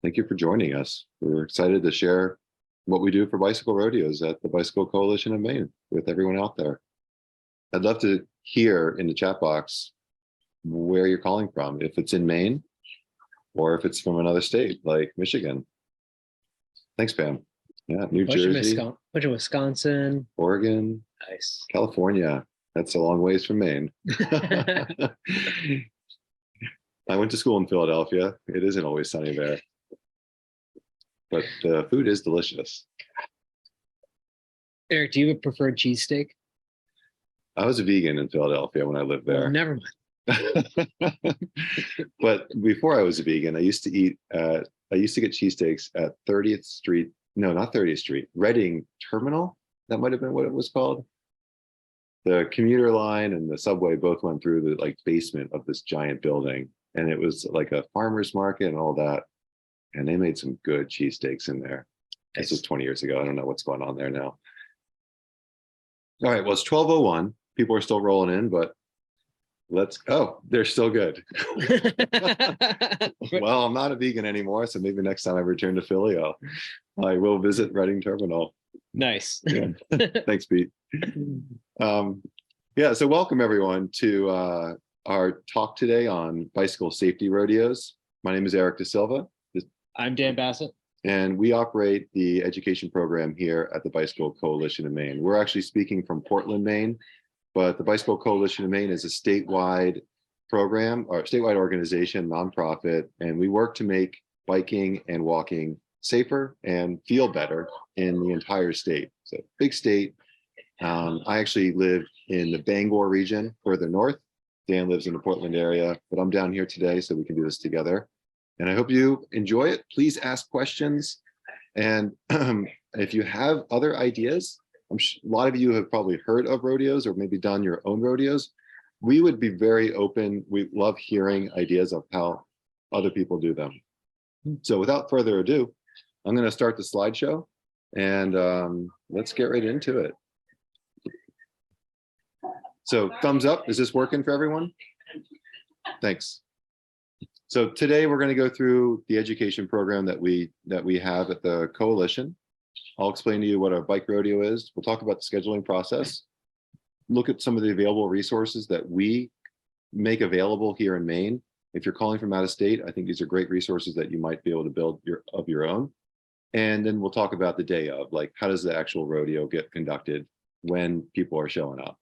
Thank you for joining us. We're excited to share what we do for bicycle rodeos at the Bicycle Coalition of Maine with everyone out there. I'd love to hear in the chat box where you're calling from, if it's in Maine or if it's from another state like Michigan. Thanks, Pam. Yeah, New Jersey, bunch of Wisconsin, Oregon, nice. California. That's a long ways from Maine. I went to school in Philadelphia. It isn't always sunny there, but the food is delicious. Eric, do you have a preferred cheesesteak? I was a vegan in Philadelphia when I lived there. Well, never mind. But before I was a vegan, I used to get cheesesteaks at 30th Street. No, not 30th Street. Reading Terminal. That might have been what it was called. The commuter line and the subway both went through the basement of this giant building, and it was like a farmer's market and all that. And they made some good cheesesteaks in there. This was 20 years ago. I don't know what's going on there now. All right, well, it's 12:01. People are still rolling in, but they're still good. Well, I'm not a vegan anymore, so maybe next time I return to Philly, I will visit Reading Terminal. Nice. Yeah. Thanks, Pete. So welcome everyone to our talk today on bicycle safety rodeos. My name is Eric Da Silva. I'm Dan Bassett. And we operate the education program here at the Bicycle Coalition of Maine. We're actually speaking from Portland, Maine, but the Bicycle Coalition of Maine is a statewide program or statewide organization, nonprofit, and we work to make biking and walking safer and feel better in the entire state. So big state. I actually live in the Bangor region, further north. Dan lives in the Portland area, but I'm down here today so we can do this together. And I hope you enjoy it. Please ask questions. And if you have other ideas, a lot of you have probably heard of rodeos or maybe done your own rodeos. We would be very open. We love hearing ideas of how other people do them. So without further ado, I'm going to start the slideshow and let's get right into it. So thumbs up. Is this working for everyone? Thanks. So today we're going to go through the education program that we have at the coalition. I'll explain to you what a bike rodeo is. We'll talk about the scheduling process, look at some of the available resources that we make available here in Maine. If you're calling from out of state, I think these are great resources that you might be able to build your own. And then we'll talk about the day of, like, how does the actual rodeo get conducted when people are showing up.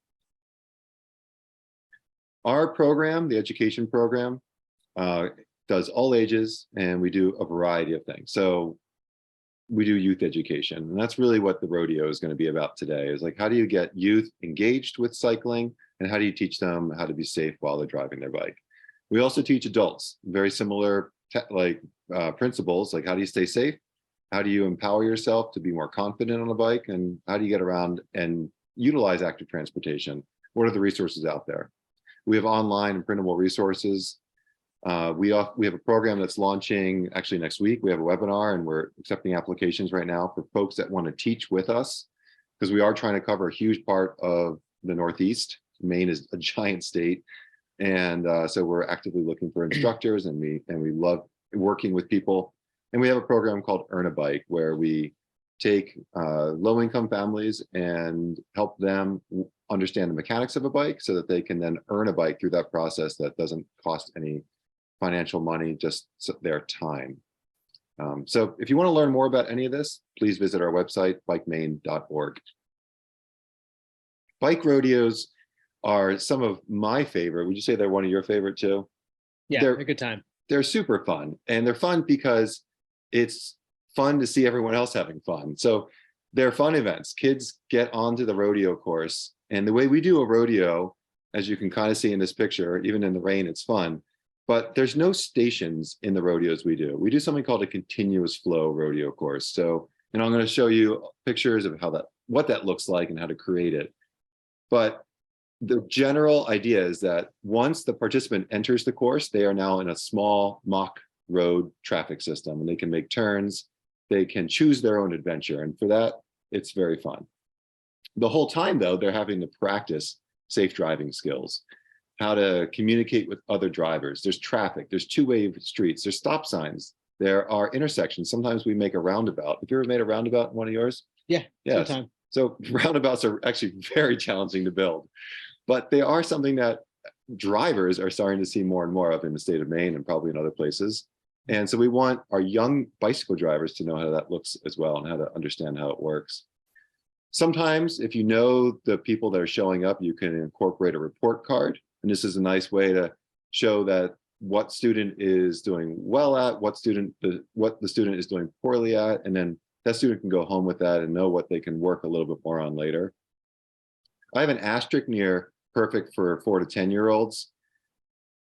Our program, the education program, does all ages, and we do a variety of things. So we do youth education, and that's really what the rodeo is going to be about today, is like, how do you get youth engaged with cycling, and how do you teach them how to be safe while they're driving their bike? We also teach adults very similar principles, like how do you stay safe? How do you empower yourself to be more confident on a bike? And how do you get around and utilize active transportation? What are the resources out there? We have online and printable resources. We have a program that's launching actually next week. We have a webinar and we're accepting applications right now for folks that want to teach with us, because we are trying to cover a huge part of the Northeast. Maine is a giant state. And so we're actively looking for instructors, and we love working with people. And we have a program called Earn a Bike, where we take low-income families and help them understand the mechanics of a bike so that they can then earn a bike through that process that doesn't cost any financial money, just their time. So if you want to learn more about any of this, please visit our website, bikemaine.org. Bike rodeos are some of my favorite. Would you say they're one of your favorite too? Yeah, they're a good time. They're super fun, and they're fun because it's fun to see everyone else having fun. So they're fun events. Kids get onto the rodeo course, and the way we do a rodeo, as you can kind of see in this picture, even in the rain, it's fun. But there's no stations in the rodeos we do. We do something called a continuous flow rodeo course. So, and I'm going to show you pictures of what that looks like and how to create it. But the general idea is that once the participant enters the course, they are now in a small mock road traffic system, and they can make turns. They can choose their own adventure. And for that, it's very fun. The whole time, though, they're having to practice safe driving skills, how to communicate with other drivers. There's traffic, there's two-way streets, there's stop signs. There are intersections. Sometimes we make a roundabout. Have you ever made a roundabout in one of yours? Yeah. Yes. Sometime. So roundabouts are actually very challenging to build, but they are something that drivers are starting to see more and more of in the state of Maine and probably in other places. And so we want our young bicycle drivers to know how that looks as well and how to understand how it works. Sometimes if you know the people that are showing up, you can incorporate a report card. And this is a nice way to show that what student is doing well at, what the student is doing poorly at, and then that student can go home with that and know what they can work a little bit more on later. I have an asterisk near perfect for 4 to 10-year-olds.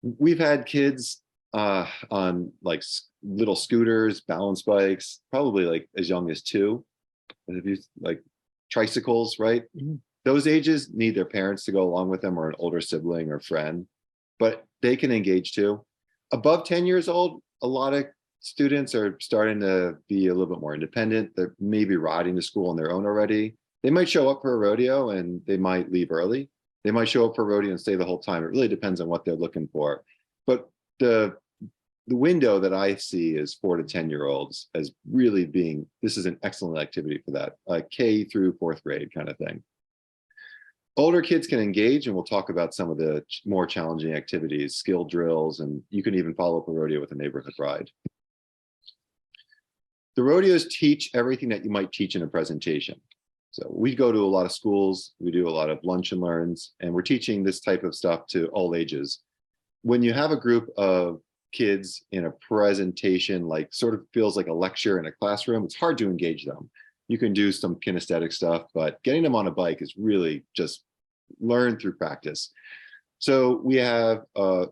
We've had kids on like little scooters, balance bikes, probably like as young as 2. And if you like tricycles, right? Mm-hmm. Those ages need their parents to go along with them or an older sibling or friend, but they can engage too. Above 10 years old, a lot of students are starting to be a little bit more independent. They're maybe riding to school on their own already. They might show up for a rodeo and they might leave early. They might show up for a rodeo and stay the whole time. It really depends on what they're looking for. But the window that I see is 4 to 10-year-olds as really being, this is an excellent activity for that, K through 4th grade kind of thing. Older kids can engage, and we'll talk about some of the more challenging activities, skill drills, and you can even follow up a rodeo with a neighborhood ride. The rodeos teach everything that you might teach in a presentation. So we go to a lot of schools, we do a lot of lunch and learns, and we're teaching this type of stuff to all ages. When you have a group of kids in a presentation, like sort of feels like a lecture in a classroom, it's hard to engage them. You can do some kinesthetic stuff, but getting them on a bike is really just learn through practice. So we have,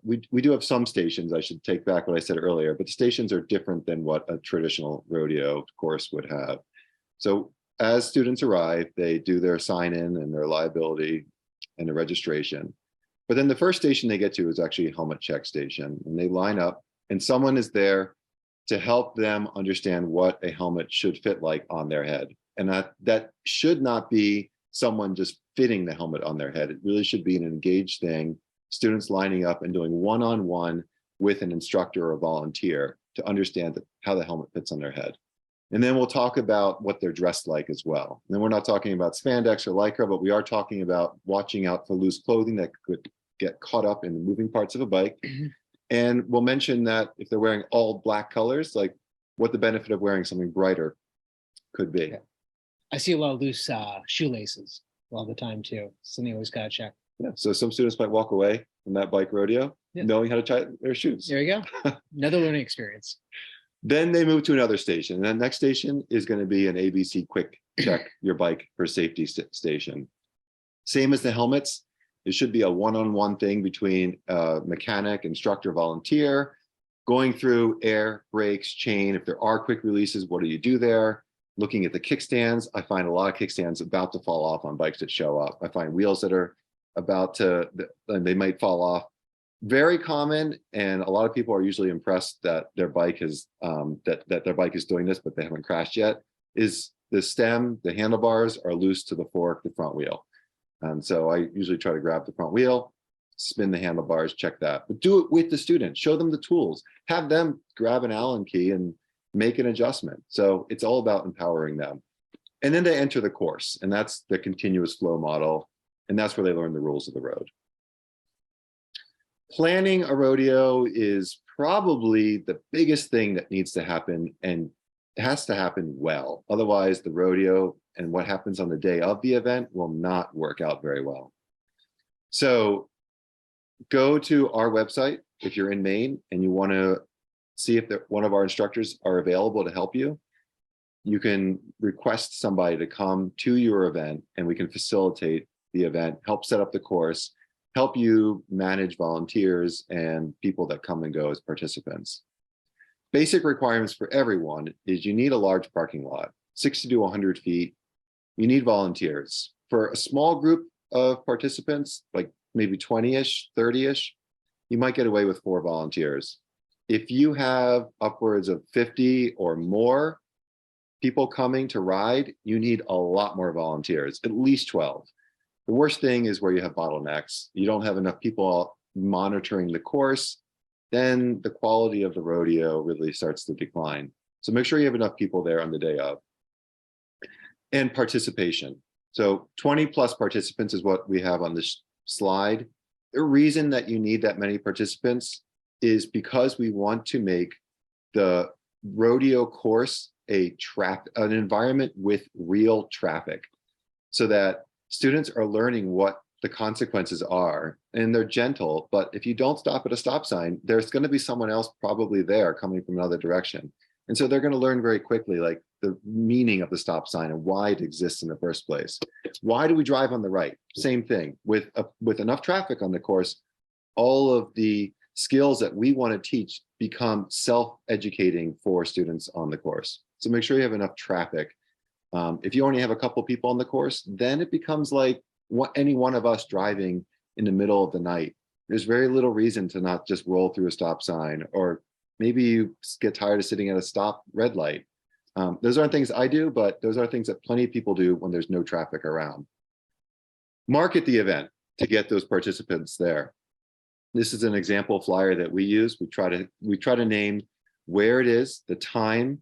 we do have some stations. I should take back what I said earlier, but the stations are different than what a traditional rodeo course would have. So as students arrive, they do their sign in and their liability and the registration. But then the first station they get to is actually a helmet check station, and they line up and someone is there to help them understand what a helmet should fit like on their head. And that should not be someone just fitting the helmet on their head. It really should be an engaged thing, students lining up and doing one-on-one with an instructor or volunteer to understand how the helmet fits on their head. And then we'll talk about what they're dressed like as well. And then we're not talking about spandex or lycra, but we are talking about watching out for loose clothing that could get caught up in the moving parts of a bike. And we'll mention that if they're wearing all black colors, like what the benefit of wearing something brighter could be. Yeah. I see a lot of loose shoelaces all the time too. Something you always got to check. Yeah. So some students might walk away from that bike rodeo knowing how to tie their shoes. There you go. Another learning experience. Then they move to another station. And that next station is going to be an ABC quick check your bike for safety station. Same as the helmets. It should be a one-on-one thing between mechanic, instructor, volunteer, going through air, brakes, chain. If there are quick releases, what do you do there? Looking at the kickstands, I find a lot of kickstands about to fall off on bikes that show up. I find wheels that are about to, they might fall off. Very common, and a lot of people are usually impressed that their bike is that their bike is doing this, but they haven't crashed yet. Is the stem, the handlebars are loose to the fork, the front wheel. And so I usually try to grab the front wheel, spin the handlebars, check that. But do it with the student, show them the tools, have them grab an Allen key and make an adjustment. So it's all about empowering them. And then they enter the course, and that's the continuous flow model. And that's where they learn the rules of the road. Planning a rodeo is probably the biggest thing that needs to happen, and it has to happen well. Otherwise, the rodeo and what happens on the day of the event will not work out very well. So go to our website if you're in Maine and you want to see if one of our instructors are available to help you. You can request somebody to come to your event and we can facilitate the event, help set up the course, help you manage volunteers and people that come and go as participants. Basic requirements for everyone is you need a large parking lot, 60 to 100 feet. You need volunteers. For a small group of participants, like maybe 20-ish, 30-ish, you might get away with 4 volunteers. If you have upwards of 50 or more people coming to ride, you need a lot more volunteers, at least 12. The worst thing is where you have bottlenecks. You don't have enough people monitoring the course. then the quality of the rodeo really starts to decline. So make sure you have enough people there on the day of. And participation. So 20 plus participants is what we have on this slide. The reason that you need that many participants is because we want to make the rodeo course an environment with real traffic, so that students are learning what the consequences are, and they're gentle. But if you don't stop at a stop sign, there's going to be someone else probably there coming from another direction. And so they're going to learn very quickly, like the meaning of the stop sign and why it exists in the first place. Why do we drive on the right? Same thing. With enough traffic on the course, all of the skills that we want to teach become self-educating for students on the course. So make sure you have enough traffic. If you only have a couple people on the course, then it becomes like any one of us driving in the middle of the night. There's very little reason to not just roll through a stop sign, or maybe you get tired of sitting at a stop red light. Those aren't things I do, but those are things that plenty of people do when there's no traffic around. Market the event to get those participants there. This is an example flyer that we use. We try to name where it is, the time,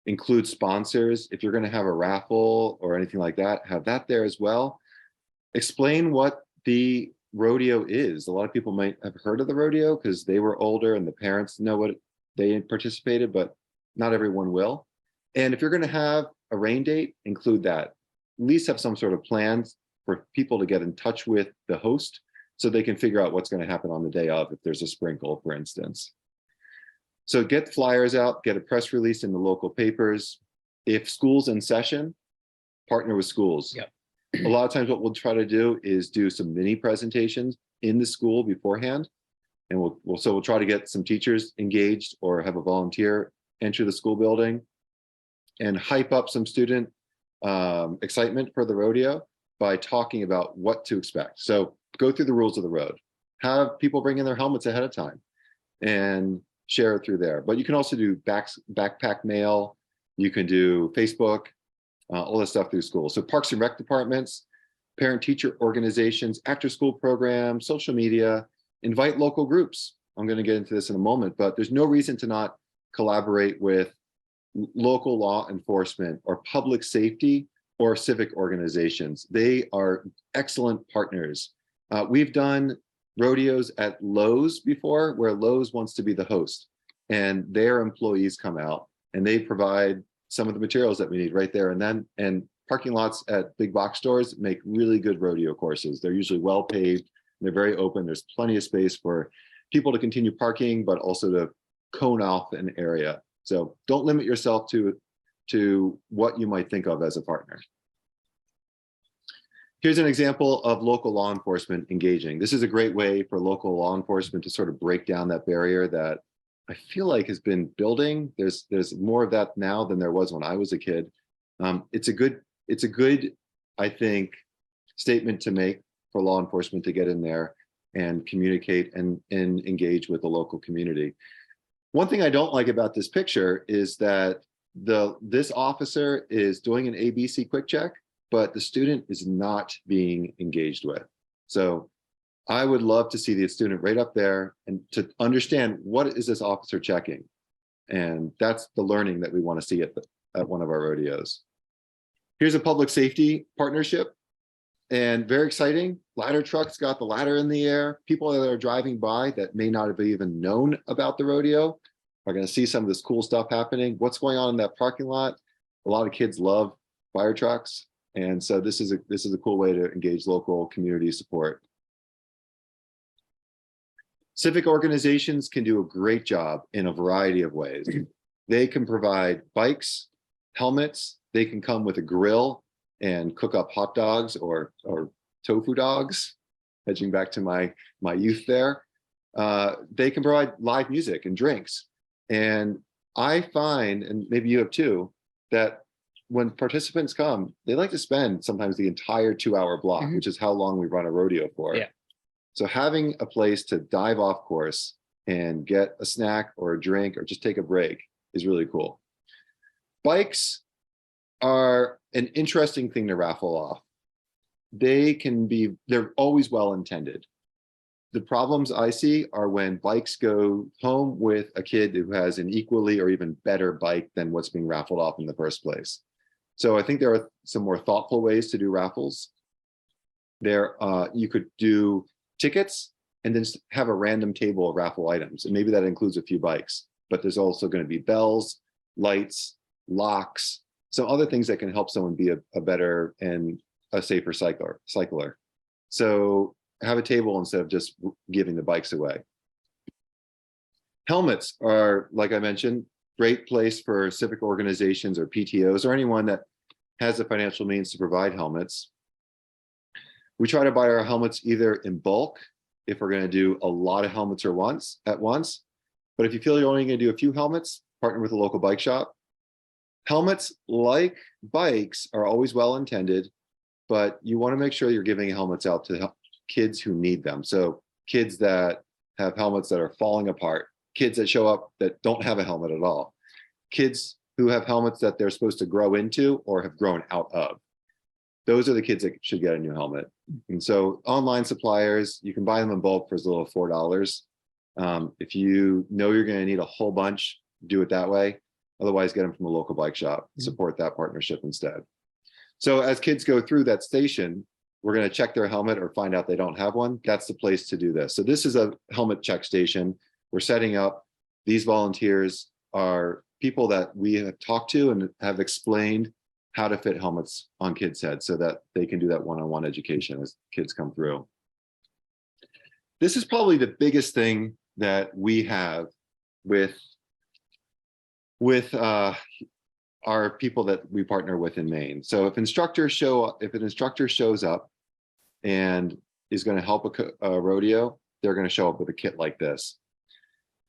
include sponsors. If you're going to have a raffle or anything like that, have that there as well. Explain what the rodeo is. A lot of people might have heard of the rodeo because they were older and the parents know what they participated, but not everyone will. And if you're going to have a rain date, include that. At least have some sort of plans for people to get in touch with the host so they can figure out what's going to happen on the day of if there's a sprinkle, for instance. So get flyers out, get a press release in the local papers. If school's in session, partner with schools. Yep. A lot of times what we'll try to do is do some mini presentations in the school beforehand. And we'll try to get some teachers engaged or have a volunteer enter the school building and hype up some student excitement for the rodeo by talking about what to expect. So go through the rules of the road, have people bring in their helmets ahead of time and share it through there. But you can also do backpack mail. You can do Facebook, all this stuff through school. So parks and rec departments, parent teacher organizations, after school programs, social media, invite local groups. I'm going to get into this in a moment, but there's no reason to not collaborate with local law enforcement or public safety or civic organizations. They are excellent partners. We've done rodeos at Lowe's before, where Lowe's wants to be the host, and their employees come out and they provide some of the materials that we need right there. And parking lots at big box stores make really good rodeo courses. They're usually well paved. They're very open. There's plenty of space for people to continue parking, but also to cone off an area. So don't limit yourself to what you might think of as a partner. Here's an example of local law enforcement engaging. This is a great way for local law enforcement to sort of break down that barrier that I feel like has been building. There's more of that now than there was when I was a kid. It's a good, I think, statement to make for law enforcement to get in there and communicate and engage with the local community. One thing I don't like about this picture is that this officer is doing an ABC quick check, but the student is not being engaged with. So I would love to see the student right up there and to understand what is this officer checking. And that's the learning that we want to see at one of our rodeos. Here's a public safety partnership, and very exciting. Ladder trucks got the ladder in the air. People that are driving by that may not have even known about the rodeo are going to see some of this cool stuff happening. What's going on in that parking lot? A lot of kids love fire trucks. And so this is a cool way to engage local community support. Civic organizations can do a great job in a variety of ways. They can provide bikes, helmets. They can come with a grill and cook up hot dogs or tofu dogs, hedging back to my youth there. They can provide live music and drinks. And I find, and maybe you have too, that when participants come, they like to spend sometimes the entire 2-hour block, which is how long we run a rodeo for. Yeah. So having a place to dive off course and get a snack or a drink or just take a break is really cool. Bikes are an interesting thing to raffle off. They're always well intended. the problems I see are when bikes go home with a kid who has an equally or even better bike than what's being raffled off in the first place. So I think there are some more thoughtful ways to do raffles. You could do tickets and then have a random table of raffle items. And maybe that includes a few bikes, but there's also going to be bells, lights, locks, some other things that can help someone be a better and a safer cycler. So have a table instead of just giving the bikes away. Helmets are, like I mentioned, great place for civic organizations or PTOs or anyone that has the financial means to provide helmets. We try to buy our helmets either in bulk, if we're going to do a lot of helmets at once. But if you feel you're only going to do a few helmets, partner with a local bike shop. Helmets, like bikes, are always well intended, but you want to make sure you're giving helmets out to kids who need them. So kids that have helmets that are falling apart, kids that show up that don't have a helmet at all, kids who have helmets that they're supposed to grow into or have grown out of. Those are the kids that should get a new helmet. And so online suppliers, you can buy them in bulk for as little as $4. If you know you're going to need a whole bunch, do it that way. Otherwise, get them from a local bike shop. Support that partnership instead. So as kids go through that station, we're going to check their helmet or find out they don't have one. That's the place to do this. So this is a helmet check station. We're setting up. These volunteers are people that we have talked to and have explained how to fit helmets on kids' heads so that they can do that one-on-one education as kids come through. This is probably the biggest thing that we have with our people that we partner with in Maine. So if an instructor shows up and is going to help a rodeo, they're going to show up with a kit like this.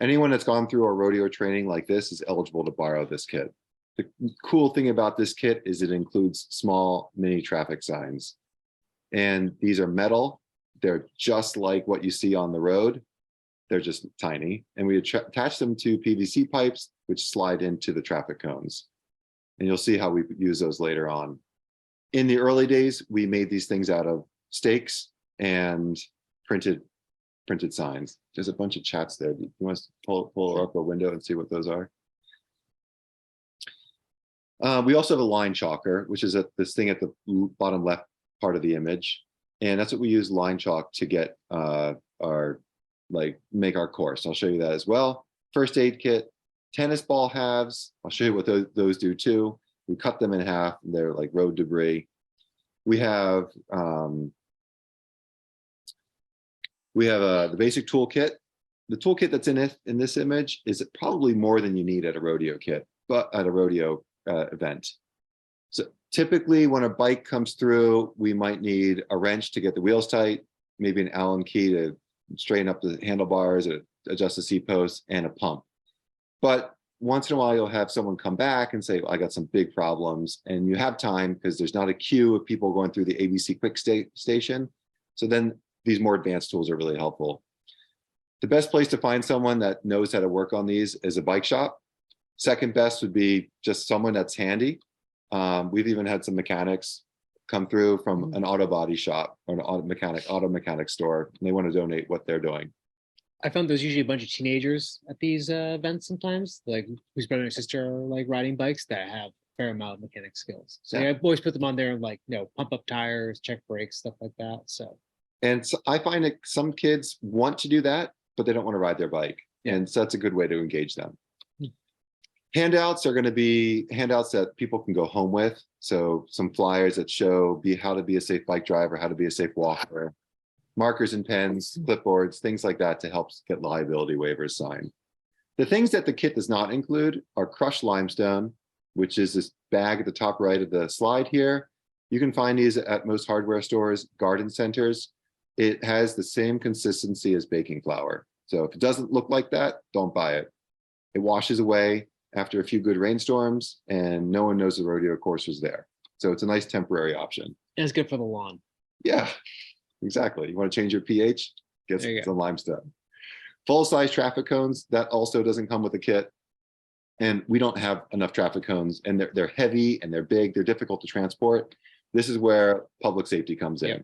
Anyone that's gone through a rodeo training like this is eligible to borrow this kit. The cool thing about this kit is it includes small mini traffic signs. And these are metal. They're just like what you see on the road. They're just tiny. And we attach them to PVC pipes, which slide into the traffic cones. And you'll see how we use those later on. In the early days, we made these things out of stakes and printed signs. There's a bunch of chats there. You want to pull up a window and see what those are? We also have a line chalker, which is this thing at the bottom left part of the image. And that's what we use line chalk to get make our course. I'll show you that as well. First aid kit, tennis ball halves. I'll show you what those do too. We cut them in half. They're like road debris. We have the basic toolkit. The toolkit that's in this image is probably more than you need at a rodeo event. So typically when a bike comes through, we might need a wrench to get the wheels tight, maybe an Allen key to straighten up the handlebars, adjust the seat post, and a pump. But once in a while, you'll have someone come back and say, well, I got some big problems. And you have time because there's not a queue of people going through the ABC quick station. So then these more advanced tools are really helpful. The best place to find someone that knows how to work on these is a bike shop. Second best would be just someone that's handy. We've even had some mechanics come through from an auto body shop or an auto mechanic store, and they want to donate what they're doing. I found there's usually a bunch of teenagers at these events sometimes, like whose brother and sister are like riding bikes that have a fair amount of mechanic skills. So yeah, I always put them on there and pump up tires, check brakes, stuff like that. And so I find that some kids want to do that, but they don't want to ride their bike. Yeah. And so that's a good way to engage them. Handouts are going to be handouts that people can go home with. So some flyers that show how to be a safe bike driver, how to be a safe walker, markers and pens, clipboards, things like that to help get liability waivers signed. The things that the kit does not include are crushed limestone, which is this bag at the top right of the slide here. You can find these at most hardware stores, garden centers. It has the same consistency as baking flour. So if it doesn't look like that, don't buy it. It washes away after a few good rainstorms, and no one knows the rodeo course was there. So it's a nice temporary option. And it's good for the lawn. Yeah, exactly. You want to change your pH? Get some limestone. Full-size traffic cones, that also doesn't come with a kit. And we don't have enough traffic cones, and they're heavy and they're big. They're difficult to transport. This is where public safety comes in.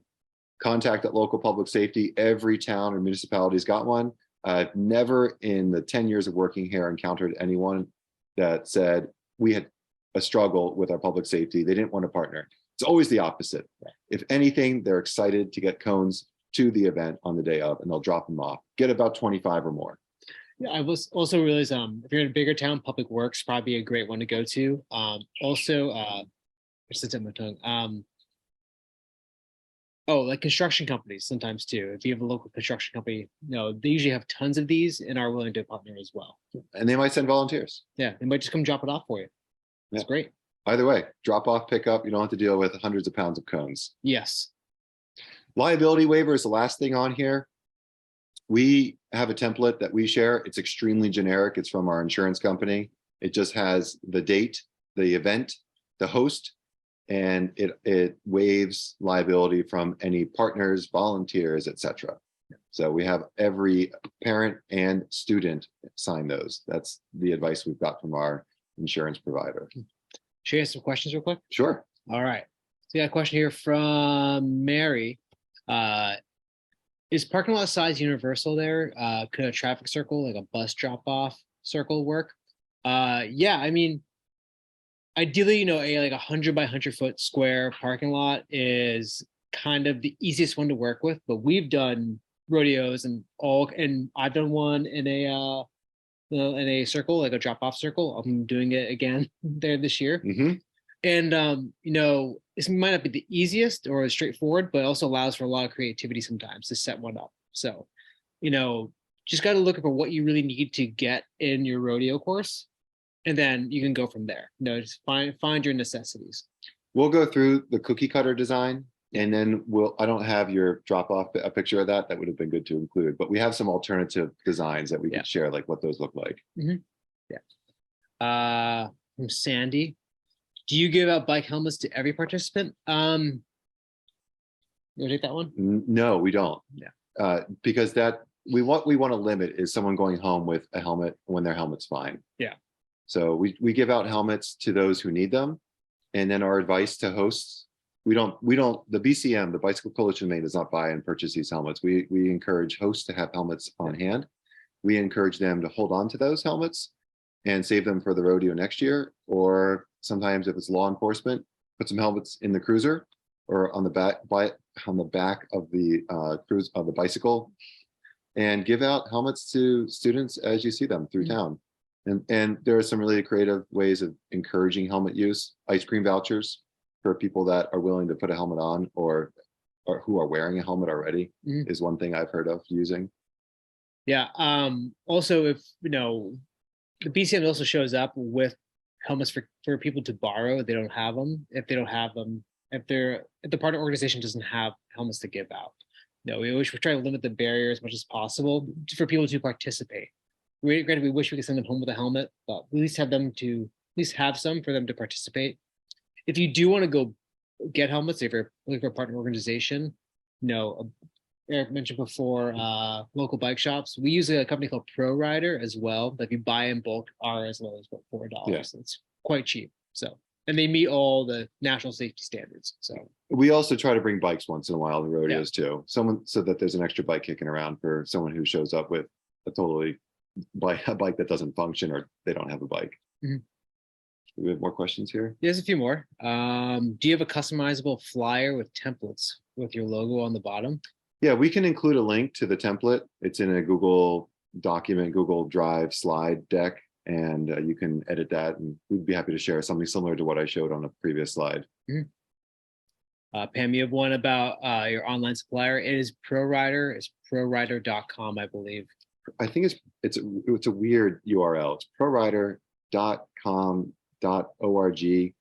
contact at local public safety. Every town or municipality's got one. I've never in the 10 years of working here encountered anyone that said we had a struggle with our public safety. They didn't want to partner. It's always the opposite. If anything, they're excited to get cones to the event on the day of, and they'll drop them off. Get about 25 or more. Yeah, I was also realized if you're in a bigger town, Public Works probably a great one to go to. Also, it's the tip of my tongue. Oh, like construction companies sometimes too. If you have a local construction company, they usually have tons of these and are willing to partner as well. And they might send volunteers. Yeah, they might just come drop it off for you. That's great. Either way, drop off, pick up. You don't have to deal with hundreds of pounds of cones. Yes. Liability waiver is the last thing on here. We have a template that we share. It's extremely generic. It's from our insurance company. It just has the date, the event, the host, and it waives liability from any partners, volunteers, etc. So we have every parent and student sign those. That's the advice we've got from our insurance provider. Should I ask some questions real quick? Sure. All right. So we got a question here from Mary. Is parking lot size universal there? Could a traffic circle, like a bus drop off circle work? Yeah, I mean, ideally, a like 100 by 100 foot square parking lot is kind of the easiest one to work with, but we've done rodeos and I've done one in a circle, like a drop off circle. I'm doing it again there this year. Mm-hmm. And this might not be the easiest or as straightforward, but also allows for a lot of creativity sometimes to set one up. So, just got to look for what you really need to get in your rodeo course, and then you can go from there. Just find your necessities. We'll go through the cookie cutter design, and then I don't have your drop off a picture of that. That would have been good to include, but we have some alternative designs that we could share, like what those look like. Mm-hmm. Yeah. From Sandy. Do you give out bike helmets to every participant? You want to take that one? No, we don't. Yeah. Because what we want to limit is someone going home with a helmet when their helmet's fine. Yeah. So we give out helmets to those who need them. And then our advice to hosts, the BCM, the Bicycle Coalition of Maine, does not buy and purchase these helmets. We encourage hosts to have helmets on hand. We encourage them to hold on to those helmets and save them for the rodeo next year, or sometimes if it's law enforcement, put some helmets in the cruiser or on the back of the cruise of the bicycle, and give out helmets to students as you see them through town. And there are some really creative ways of encouraging helmet use. Ice cream vouchers for people that are willing to put a helmet on or who are wearing a helmet already is one thing I've heard of using. Yeah. Also, if the BCM also shows up with helmets for people to borrow. They don't have them. If they don't have them, if the partner organization doesn't have helmets to give out, we try to limit the barrier as much as possible for people to participate. Granted, we wish we could send them home with a helmet, but at least have some for them to participate. If you do want to go get helmets, if you're looking for a partner organization, Eric mentioned before, local bike shops. We use a company called Pro Rider as well. Like you buy in bulk, are as low as $4. Yeah. It's quite cheap. So, and they meet all the national safety standards. So we also try to bring bikes once in a while to rodeos too. So that there's an extra bike kicking around for someone who shows up with a bike that doesn't function or they don't have a bike. Mm-hmm. Do we have more questions here? There's a few more. Do you have a customizable flyer with templates with your logo on the bottom? Yeah, we can include a link to the template. It's in a Google document, Google Drive slide deck, and you can edit that. And we'd be happy to share something similar to what I showed on a previous slide. Mm-hmm. Pam, you have one about your online supplier. It is ProRider. It's prorider.com, I believe. I think it's a weird URL. It's prorider.com.org.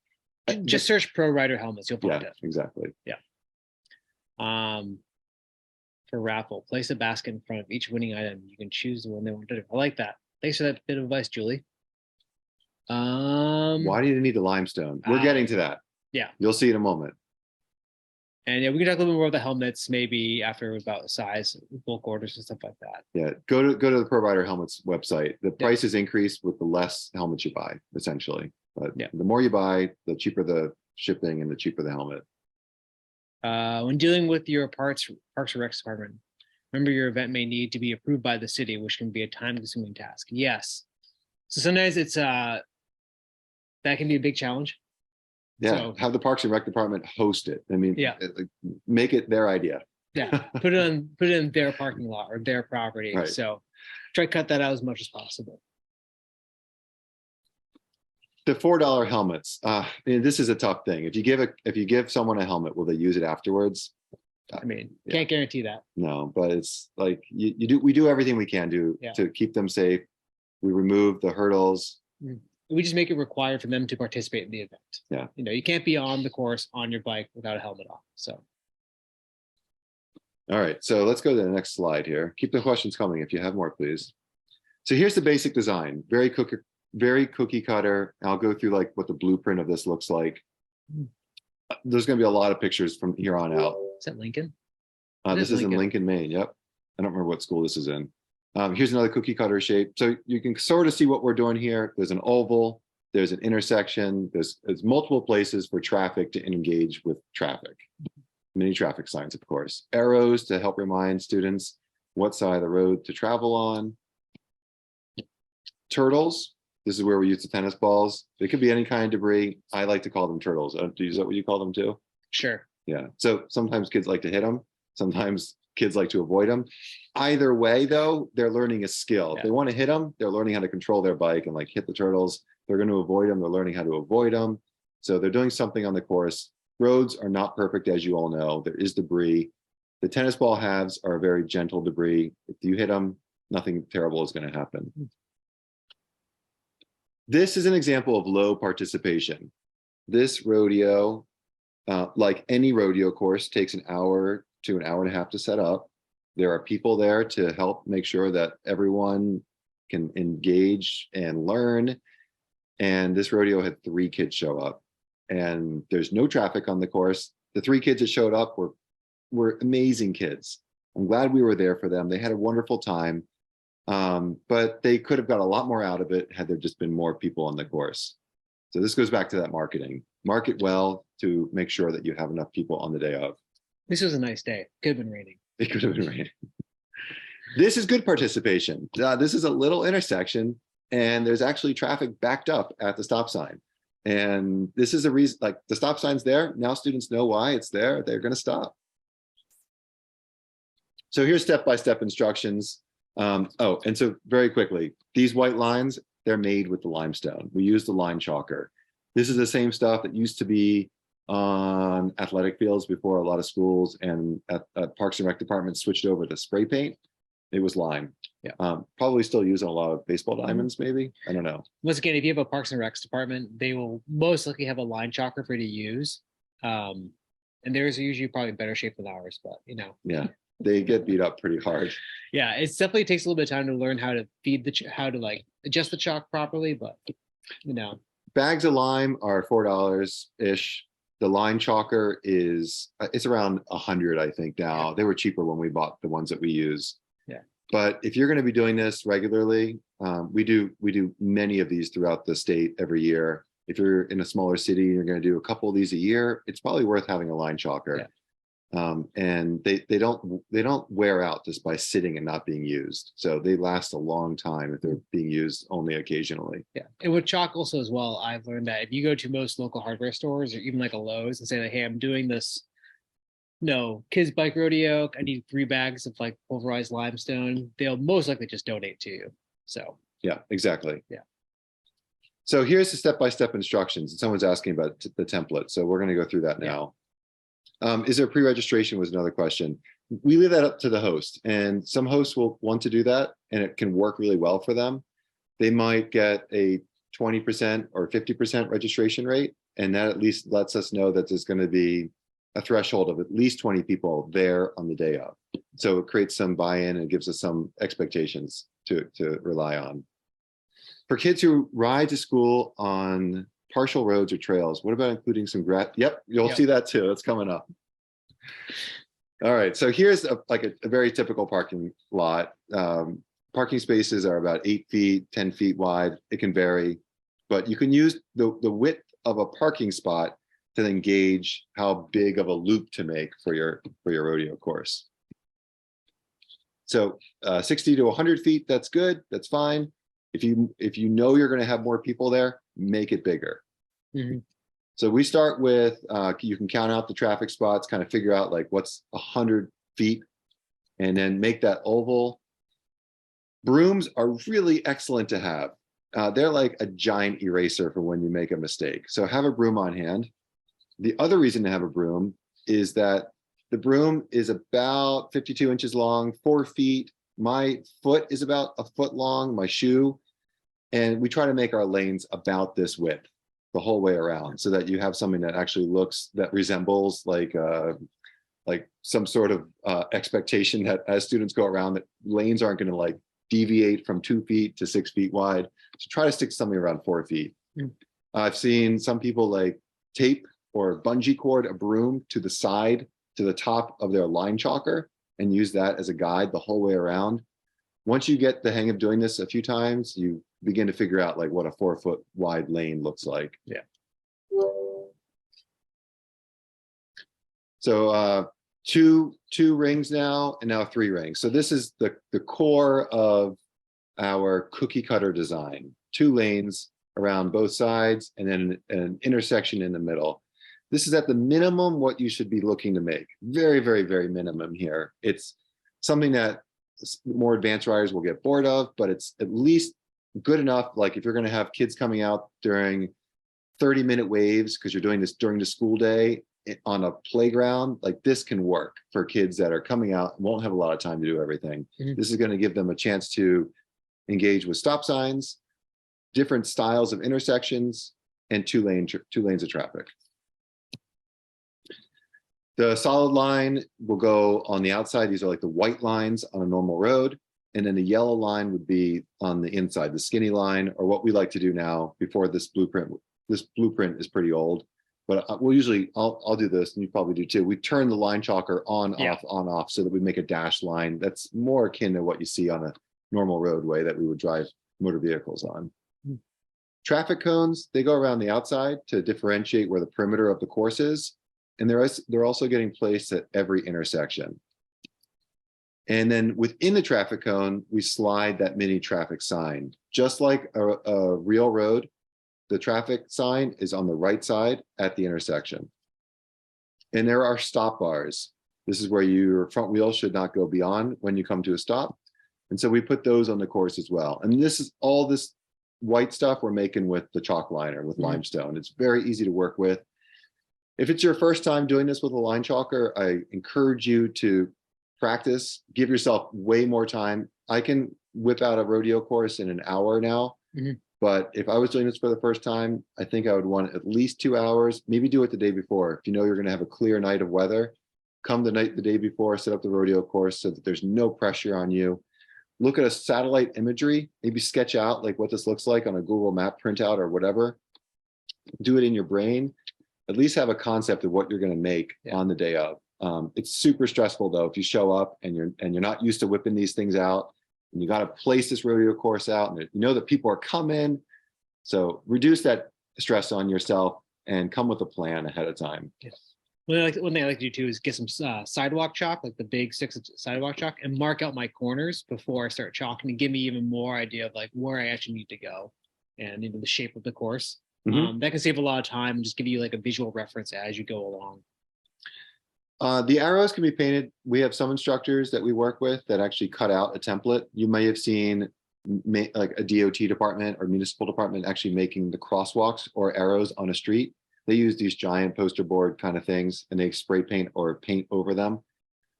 Just search ProRider helmets. You'll find it. Exactly. Yeah. For raffle, place a basket in front of each winning item. You can choose the one they want to do. I like that. Thanks for that bit of advice, Julie. Why do you need the limestone? We're getting to that. Yeah. You'll see in a moment. And we can talk a little bit more about the helmets, maybe after about size, bulk orders and stuff like that. Yeah, go to the ProRider Helmets website. The prices increase with the less helmets you buy, essentially. But the more you buy, the cheaper the shipping and the cheaper the helmet. When dealing with your Parks or Recs department, remember your event may need to be approved by the city, which can be a time-consuming task. Yes. So sometimes it's that can be a big challenge. Yeah, So have the Parks and Rec department host it. I mean, Yeah. Make it their idea. yeah, put it in their parking lot or their property. Right. So try to cut that out as much as possible. The $4 helmets. This is a tough thing. If you give someone a helmet, will they use it afterwards? I mean, Yeah. can't guarantee that. No, but it's like we do everything we can Yeah. to keep them safe. We remove the hurdles. We just make it required for them to participate in the event. Yeah. You can't be on the course on your bike without a helmet on. So. All right, so let's go to the next slide here. Keep the questions coming if you have more, please. So here's the basic design, very cookie cutter. I'll go through like what the blueprint of this looks like. There's going to be a lot of pictures from here on out. Is that Lincoln? This is in Lincoln, Maine. Yep. I don't remember what school this is in. Here's another cookie cutter shape. So you can sort of see what we're doing here. There's an oval, there's an intersection, there's multiple places for traffic to engage with traffic. Many traffic signs, of course. Arrows to help remind students what side of the road to travel on. Turtles. This is where we use the tennis balls. They could be any kind of debris. I like to call them turtles. Is that what you call them too? Sure. Yeah. So sometimes kids like to hit them. Sometimes kids like to avoid them. Either way, though, they're learning a skill. Yeah. If they want to hit them, they're learning how to control their bike and like hit the turtles. They're going to avoid them. They're learning how to avoid them. So they're doing something on the course. Roads are not perfect, as you all know. There is debris. The tennis ball halves are very gentle debris. If you hit them, nothing terrible is going to happen. This is an example of low participation. This rodeo, like any rodeo course, takes an hour to an hour and a half to set up. There are people there to help make sure that everyone can engage and learn. And this rodeo had 3 kids show up. And there's no traffic on the course. The 3 kids that showed up were amazing kids. I'm glad we were there for them. They had a wonderful time, but they could have got a lot more out of it had there just been more people on the course. So this goes back to that marketing. Market well to make sure that you have enough people on the day of. This was a nice day. Could have been raining. It could have been raining. This is good participation. This is a little intersection, and there's actually traffic backed up at the stop sign. And this is a reason, like the stop sign's there. Now students know why it's there. They're going to stop. So here's step-by-step instructions. And so very quickly, these white lines, they're made with the limestone. We use the line chalker. This is the same stuff that used to be on athletic fields before a lot of schools and at Parks and Rec department switched over to spray paint. It was lime. Yeah. Probably still using a lot of baseball diamonds, maybe. I don't know. Once again, if you have a Parks and Recs department, they will most likely have a line chalker for you to use. And theirs are usually probably better shape than ours, but Yeah, they get beat up pretty hard. Yeah, it definitely takes a little bit of time to learn how to feed how to like adjust the chalk properly, but Bags of lime are $4-ish. The line chalker it's around 100, I think now. They were cheaper when we bought the ones that we use. Yeah. But if you're going to be doing this regularly, we do many of these throughout the state every year. If you're in a smaller city, you're going to do a couple of these a year. It's probably worth having a line chalker. Yeah. And they don't wear out just by sitting and not being used. So they last a long time if they're being used only occasionally. Yeah. And with chalk also as well, I've learned that if you go to most local hardware stores or even like a Lowe's and say like, hey, I'm doing this kids bike rodeo, I need 3 bags of like pulverized limestone, they'll most likely just donate to you. So yeah, exactly. Yeah. So here's the step-by-step instructions. And someone's asking about the template. So we're going to go through that now. Is there pre-registration was another question. We leave that up to the host, and some hosts will want to do that and it can work really well for them. They might get a 20% or 50% registration rate, and that at least lets us know that there's going to be a threshold of at least 20 people there on the day of. So it creates some buy-in and gives us some expectations to rely on. For kids who ride to school on partial roads or trails, what about including some Yep, you'll see that too. That's coming up. All right, so here's a very typical parking lot. Parking spaces are about 8 feet, 10 feet wide. It can vary, but you can use the width of a parking spot to then gauge how big of a loop to make for your rodeo course. So 60 to 100 feet, that's good, that's fine. If you know you're going to have more people there, make it bigger. Mm-hmm. So we start with, you can count out the traffic spots, kind of figure out like what's 100 feet, and then make that oval. Brooms are really excellent to have. They're like a giant eraser for when you make a mistake. So have a broom on hand. The other reason to have a broom is that the broom is about 52 inches long, 4 feet. My foot is about a foot long, my shoe. And we try to make our lanes about this width the whole way around so that you have something that actually looks, that resembles like some sort of expectation that as students go around, that lanes aren't going to like deviate from 2 feet to 6 feet wide. So try to stick something around 4 feet. Mm. I've seen some people like tape or bungee cord a broom to the side, to the top of their line chalker, and use that as a guide the whole way around. Once you get the hang of doing this a few times, you begin to figure out like what a 4 foot wide lane looks like. Yeah. So two rings now, and now 3 rings. So this is the core of our cookie cutter design. 2 lanes around both sides, and then an intersection in the middle. This is at the minimum what you should be looking to make. Very, very, very minimum here. It's something that more advanced riders will get bored of, but it's at least good enough. Like if you're going to have kids coming out during 30-minute waves, because you're doing this during the school day on a playground, like this can work for kids that are coming out and won't have a lot of time to do everything. Mm-hmm. This is going to give them a chance to engage with stop signs, different styles of intersections, and 2 lanes of traffic. The solid line will go on the outside. These are like the white lines on a normal road. And then the yellow line would be on the inside, the skinny line, or what we like to do now before this blueprint. This blueprint is pretty old, but we'll usually, I'll do this, and you probably do too. We turn the line chalker on, off, on, off, so that we make a dashed line that's more akin to what you see on a normal roadway that we would drive motor vehicles on. Mm. Traffic cones, they go around the outside to differentiate where the perimeter of the course is. And they're also getting placed at every intersection. And then within the traffic cone, we slide that mini traffic sign. Just like a real road, the traffic sign is on the right side at the intersection. And there are stop bars. This is where your front wheel should not go beyond when you come to a stop. And so we put those on the course as well. And this is all this white stuff we're making with the chalk liner, with limestone. It's very easy to work with. If it's your first time doing this with a line chalker, I encourage you to practice, give yourself way more time. I can whip out a rodeo course in an hour now, but if I was doing this for the first time, I think I would want at least 2 hours, maybe do it the day before. If you know you're gonna have a clear night of weather, come the day before, set up the rodeo course so that there's no pressure on you. Look at a satellite imagery, maybe sketch out like what this looks like on a Google map printout or whatever. Do it in your brain. At least have a concept of what you're going to make on the day of. It's super stressful though if you show up and you're not used to whipping these things out, and you got to place this rodeo course out, and you know that people are coming. So reduce that stress on yourself and come with a plan ahead of time. Yeah. Well, one thing I like to do too is get some sidewalk chalk, like the big sticks of sidewalk chalk, and mark out my corners before I start chalking, and give me even more idea of like where I actually need to go and the shape of the course. That can save a lot of time and just give you like a visual reference as you go along. The arrows can be painted. We have some instructors that we work with that actually cut out a template. You may have seen like a DOT department or municipal department actually making the crosswalks or arrows on a street. They use these giant poster board kind of things, and they spray paint or paint over them.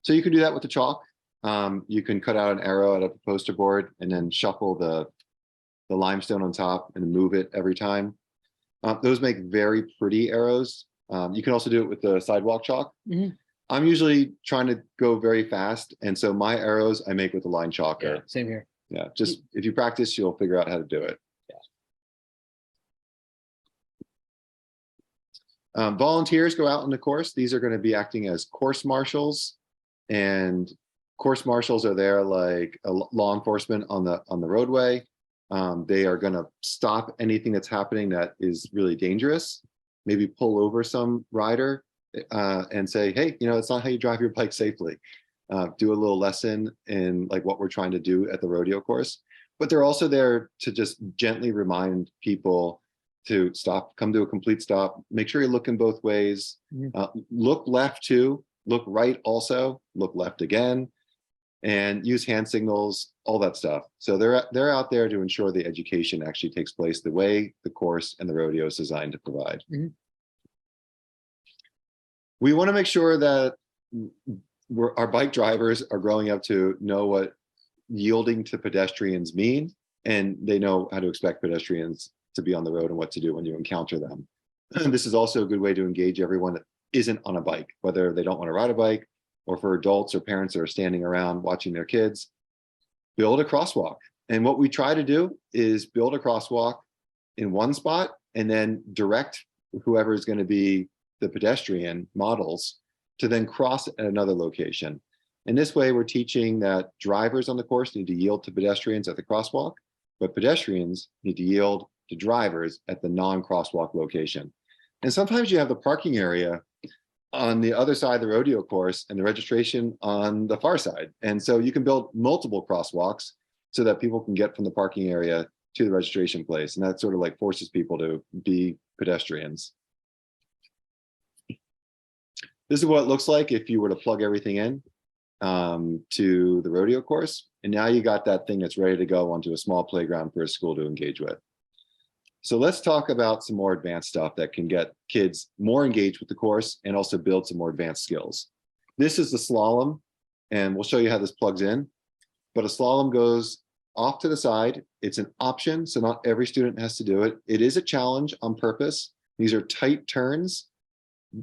So you can do that with the chalk. You can cut out an arrow out of a poster board and then shuffle the limestone on top and move it every time. Those make very pretty arrows. You can also do it with the sidewalk chalk. I'm usually trying to go very fast, and so my arrows I make with a line chalker. Yeah, same here. Yeah, just if you practice, you'll figure out how to do it. Yeah. Volunteers go out on the course. These are going to be acting as course marshals, and course marshals are there like a law enforcement on the roadway. They are going to stop anything that's happening that is really dangerous. maybe pull over some rider and say, hey, it's not how you drive your bike safely. Do a little lesson in like what we're trying to do at the rodeo course. But they're also there to just gently remind people to stop, come to a complete stop, make sure you're looking both ways, look left too, look right also, look left again, and use hand signals, all that stuff. So they're out there to ensure the education actually takes place the way the course and the rodeo is designed to provide. We want to make sure that our bike drivers are growing up to know what yielding to pedestrians mean, and they know how to expect pedestrians to be on the road and what to do when you encounter them. This is also a good way to engage everyone that isn't on a bike, whether they don't want to ride a bike, or for adults or parents that are standing around watching their kids. Build a crosswalk. And what we try to do is build a crosswalk in one spot and then direct whoever is going to be the pedestrian models to then cross at another location. And this way we're teaching that drivers on the course need to yield to pedestrians at the crosswalk, but pedestrians need to yield to drivers at the non-crosswalk location. And sometimes you have the parking area on the other side of the rodeo course and the registration on the far side. And so you can build multiple crosswalks so that people can get from the parking area to the registration place. And that sort of like forces people to be pedestrians. This is what it looks like if you were to plug everything in to the rodeo course. And now you got that thing that's ready to go onto a small playground for a school to engage with. So let's talk about some more advanced stuff that can get kids more engaged with the course and also build some more advanced skills. This is the slalom, and we'll show you how this plugs in. But a slalom goes off to the side. It's an option, so not every student has to do it. It is a challenge on purpose. These are tight turns.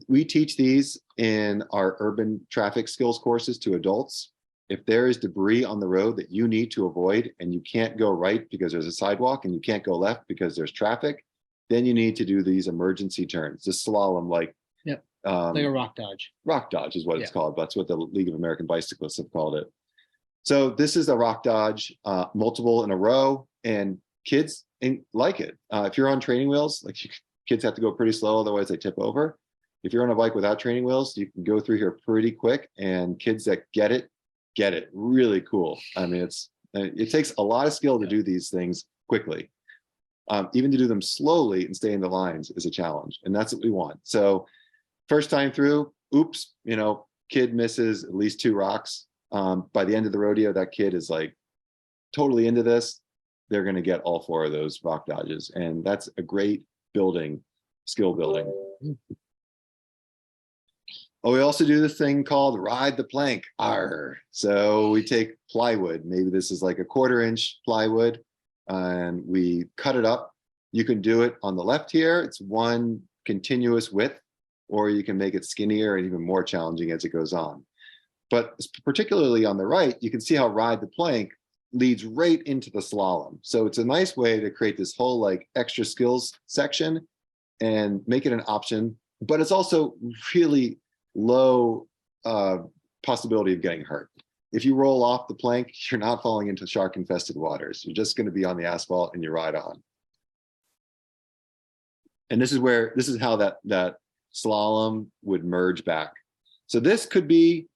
We teach these in our urban traffic skills courses to adults. If there is debris on the road that you need to avoid and you can't go right because there's a sidewalk and you can't go left because there's traffic, then you need to do these emergency turns, the slalom, like like a rock dodge. Rock dodge is what it's called. That's what the League of American Bicyclists have called it. So this is a rock dodge, multiple in a row, and kids like it. If you're on training wheels, like kids have to go pretty slow, otherwise they tip over. If you're on a bike without training wheels, you can go through here pretty quick, and kids that get it really cool. I mean, it takes a lot of skill to do these things quickly. Even to do them slowly and stay in the lines is a challenge, and that's what we want. So first time through, oops, kid misses at least 2 rocks. By the end of the rodeo, that kid is like totally into this. They're going to get all 4 of those rock dodges, and that's a great skill building. Oh, we also do this thing called ride the plank. Arr. So we take plywood. Maybe this is like a 1/4-inch plywood, and we cut it up. You can do it on the left here. It's one continuous width, or you can make it skinnier and even more challenging as it goes on. But particularly on the right, you can see how ride the plank leads right into the slalom. So it's a nice way to create this whole like extra skills section and make it an option, but it's also really low possibility of getting hurt. If you roll off the plank, you're not falling into shark infested waters. You're just going to be on the asphalt and you ride on. And this is how that slalom would merge back. So this could be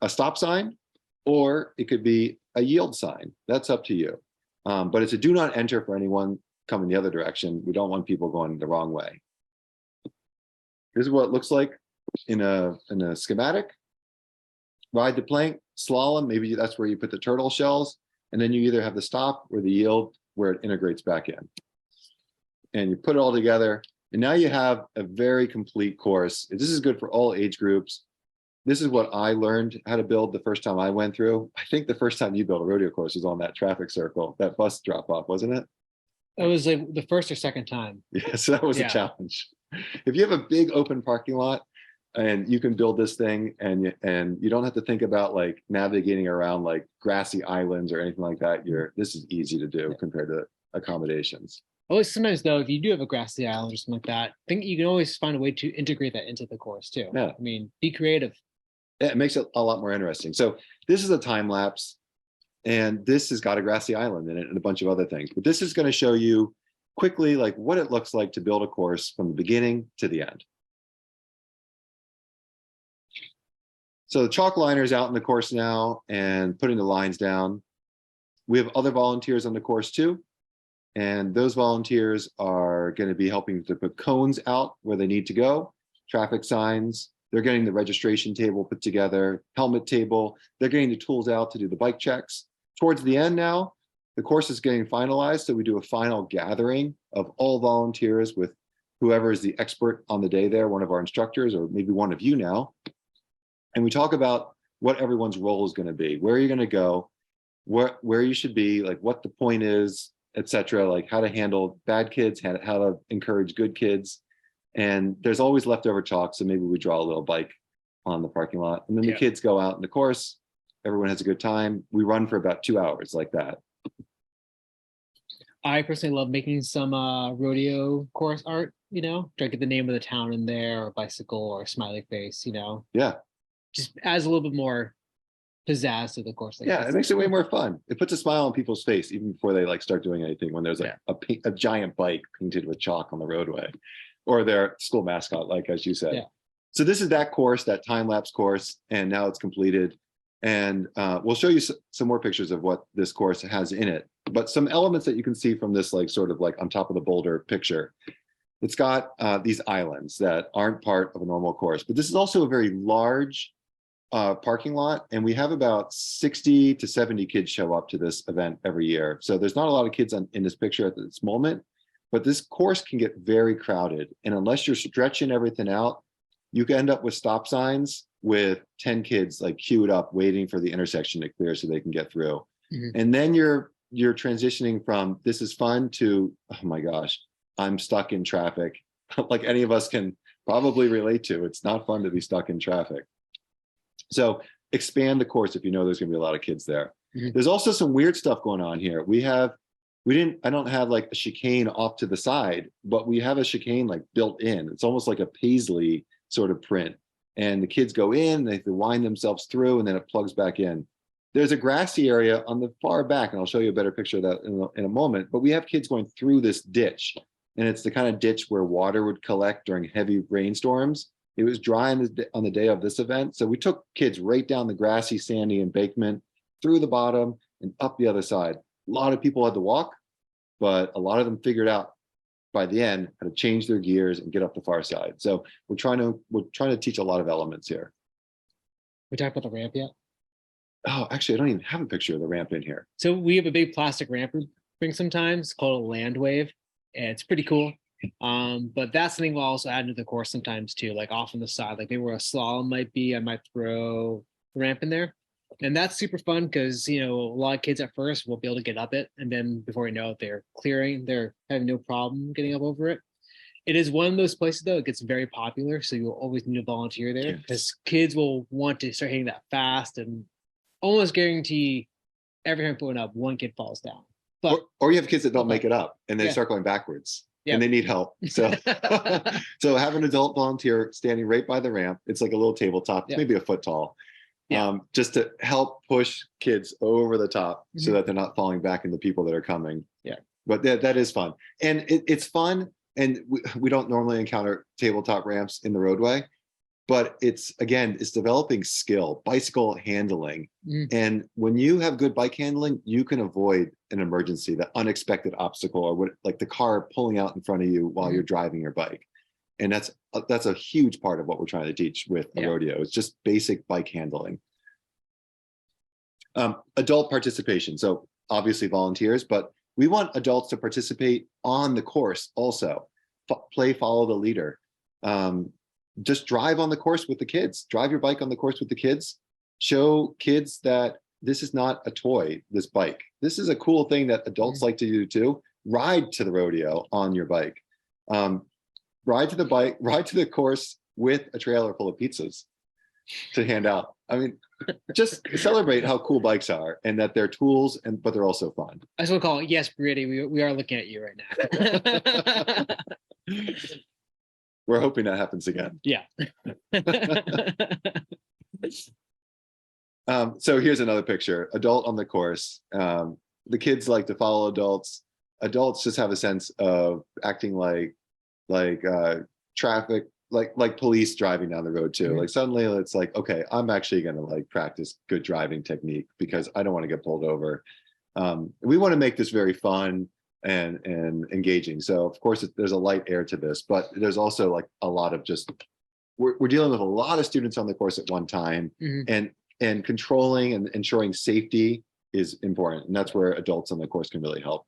a stop sign, or it could be a yield sign. That's up to you. But it's a do not enter for anyone coming the other direction. We don't want people going the wrong way. Here's what it looks like in a schematic. Ride the plank, slalom, maybe that's where you put the turtle shells, and then you either have the stop or the yield where it integrates back in. And you put it all together, and now you have a very complete course. This is good for all age groups. This is what I learned how to build the first time I went through. I think the first time you built a rodeo course was on that traffic circle, that bus drop off, wasn't it? It was like the first or second time. Yes, that was a challenge. If you have a big open parking lot and you can build this thing, and you don't have to think about like navigating around like grassy islands or anything like that, this is easy to do compared to accommodations. Always sometimes though, if you do have a grassy island or something like that, I think you can always find a way to integrate that into the course too. Yeah. I mean, be creative. Yeah, it makes it a lot more interesting. So this is a time lapse, and this has got a grassy island in it and a bunch of other things. But this is going to show you quickly like what it looks like to build a course from the beginning to the end. So the chalk liner is out in the course now and putting the lines down. We have other volunteers on the course too. And those volunteers are going to be helping to put cones out where they need to go, traffic signs. They're getting the registration table put together, helmet table. They're getting the tools out to do the bike checks. Towards the end now, the course is getting finalized. So we do a final gathering of all volunteers with whoever is the expert on the day there, one of our instructors, or maybe one of you now. And we talk about what everyone's role is going to be, where you're going to go, where you should be, like what the point is, etc., like how to handle bad kids, how to encourage good kids. And there's always leftover chalk, so maybe we draw a little bike on the parking lot. And then the kids go out in the course, everyone has a good time. We run for about 2 hours like that. I personally love making some rodeo course art, try to get the name of the town in there, or bicycle, or smiley face, Yeah. Just adds a little bit more pizzazz to the course. Yeah, it makes it way more fun. It puts a smile on people's face even before they like start doing anything, when there's like a giant bike painted with chalk on the roadway, or their school mascot, like as you said. Yeah. So this is that course, that time-lapse course, and now it's completed. And we'll show you some more pictures of what this course has in it. But some elements that you can see from this, like sort of like on top of the boulder picture. It's got these islands that aren't part of a normal course, but this is also a very large parking lot, and we have about 60 to 70 kids show up to this event every year. So there's not a lot of kids in this picture at this moment, but this course can get very crowded. And unless you're stretching everything out, you can end up with stop signs with 10 kids like queued up waiting for the intersection to clear so they can get through. Mm-hmm. And then you're transitioning from this is fun to, oh my gosh, I'm stuck in traffic. Like any of us can probably relate to. It's not fun to be stuck in traffic. So expand the course if you know there's going to be a lot of kids there. Mm-hmm. There's also some weird stuff going on here. I don't have like a chicane off to the side, but we have a chicane like built in. It's almost like a paisley sort of print. And the kids go in, they have to wind themselves through, and then it plugs back in. There's a grassy area on the far back, and I'll show you a better picture of that in a moment. But we have kids going through this ditch, and it's the kind of ditch where water would collect during heavy rainstorms. It was dry on the day of this event. So we took kids right down the grassy, sandy embankment, through the bottom and up the other side. A lot of people had to walk, but a lot of them figured out by the end how to change their gears and get up the far side. So we're trying to teach a lot of elements here. We talked about the ramp yet? Oh, actually, I don't even have a picture of the ramp in here. So we have a big plastic ramp we bring sometimes called a land wave. And it's pretty cool. But that's something we'll also add into the course sometimes too, like off on the side, like maybe where a slalom might be, I might throw the ramp in there. And that's super fun because, a lot of kids at first won't be able to get up it. And then before you know it, they're having no problem getting up over it. It is one of those places, though, it gets very popular. So you'll always need a volunteer there because kids will want to start hitting that fast, and almost guarantee every time pulling up, one kid falls down. But, or you have kids that don't make it up and they start going backwards. Yeah. And they need help. So, so have an adult volunteer standing right by the ramp. It's like a little tabletop, maybe a foot tall, just to help push kids over the top so that they're not falling back into people that are coming. Yeah. But that is fun. And it's fun. And we don't normally encounter tabletop ramps in the roadway, but it's developing skill, bicycle handling. And when you have good bike handling, you can avoid an emergency, the unexpected obstacle, or like the car pulling out in front of you while you're driving your bike. And that's a huge part of what we're trying to teach with a rodeo. It's just basic bike handling. Adult participation. So obviously volunteers, but we want adults to participate on the course also. Follow the leader. Just drive on the course with the kids. Drive your bike on the course with the kids. Show kids that this is not a toy, this bike. This is a cool thing that adults like to do too. Ride to the rodeo on your bike. Ride to the course with a trailer full of pizzas to hand out. I mean, just celebrate how cool bikes are and that they're tools, but they're also fun. I just want to call it, yes, Brittany, we are looking at you right now. We're hoping that happens again. Yeah. So here's another picture. Adult on the course. The kids like to follow adults. adults just have a sense of acting like traffic, like police driving down the road too. Like suddenly it's like, okay, I'm actually going to like practice good driving technique because I don't want to get pulled over. We want to make this very fun and engaging. So of course there's a light air to this, but there's also like a lot of just, we're dealing with a lot of students on the course at one time, and controlling and ensuring safety is important. And that's where adults on the course can really help.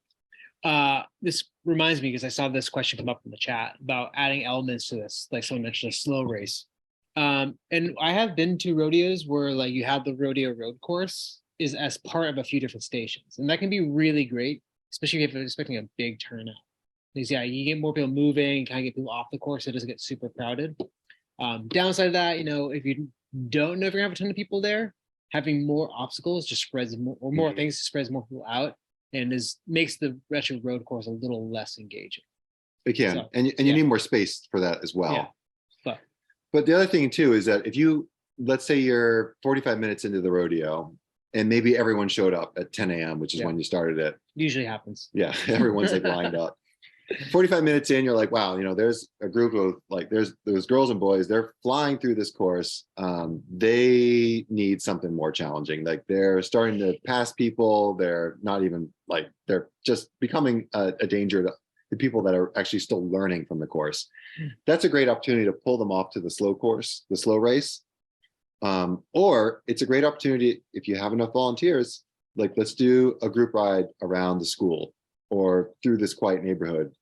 This reminds me, because I saw this question come up in the chat about adding elements to this, like someone mentioned a slow race. And I have been to rodeos where like you have the rodeo road course is as part of a few different stations, and that can be really great, especially if you're expecting a big turnout. Because yeah, you get more people moving, kind of get people off the course, so it doesn't get super crowded. Downside of that, if you don't know if you're gonna have a ton of people there, having more obstacles just spreads more, or more things spreads more people out, and makes the retro road course a little less engaging. It can, so, and you need more space for that as well. Yeah. But the other thing too is that if you, let's say you're 45 minutes into the rodeo, and maybe everyone showed up at 10 a.m., which is when you started it. Usually happens. Yeah, everyone's like lined up. 45 minutes in, you're like, wow, there's a group of like, there's girls and boys, they're flying through this course. They need something more challenging. Like they're starting to pass people. They're not even like, they're just becoming a danger to the people that are actually still learning from the course. That's a great opportunity to pull them off to the slow course, the slow race. Or it's a great opportunity if you have enough volunteers, like let's do a group ride around the school or through this quiet neighborhood,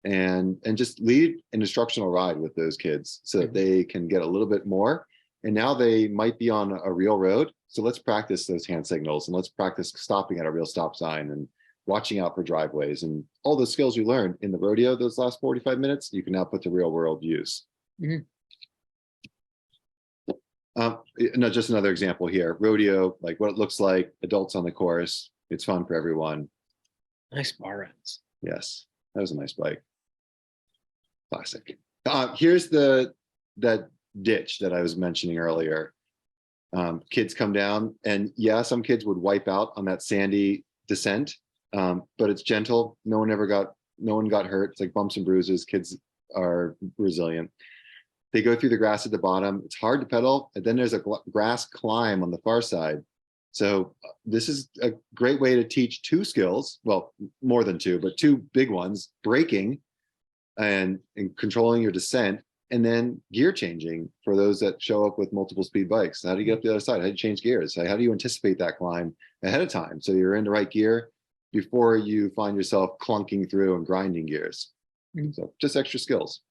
and just lead an instructional ride with those kids so that they can get a little bit more. And now they might be on a real road. So let's practice those hand signals, and let's practice stopping at a real stop sign and watching out for driveways, and all the skills you learned in the rodeo those last 45 minutes, you can now put to real world use. Just another example here, rodeo, like what it looks like, adults on the course, it's fun for everyone. Nice bar ends. Yes, that was a nice bike. Classic. Here's that ditch that I was mentioning earlier. Kids come down, and yeah, some kids would wipe out on that sandy descent, but it's gentle. No one got hurt. It's like bumps and bruises. Kids are resilient. They go through the grass at the bottom. It's hard to pedal. And then there's a grass climb on the far side. So this is a great way to teach two skills. Well, more than two, but two big ones: braking and controlling your descent, and then gear changing for those that show up with multiple speed bikes. How do you get up the other side? How do you change gears? How do you anticipate that climb ahead of time so you're in the right gear before you find yourself clunking through and grinding gears? So just extra skills.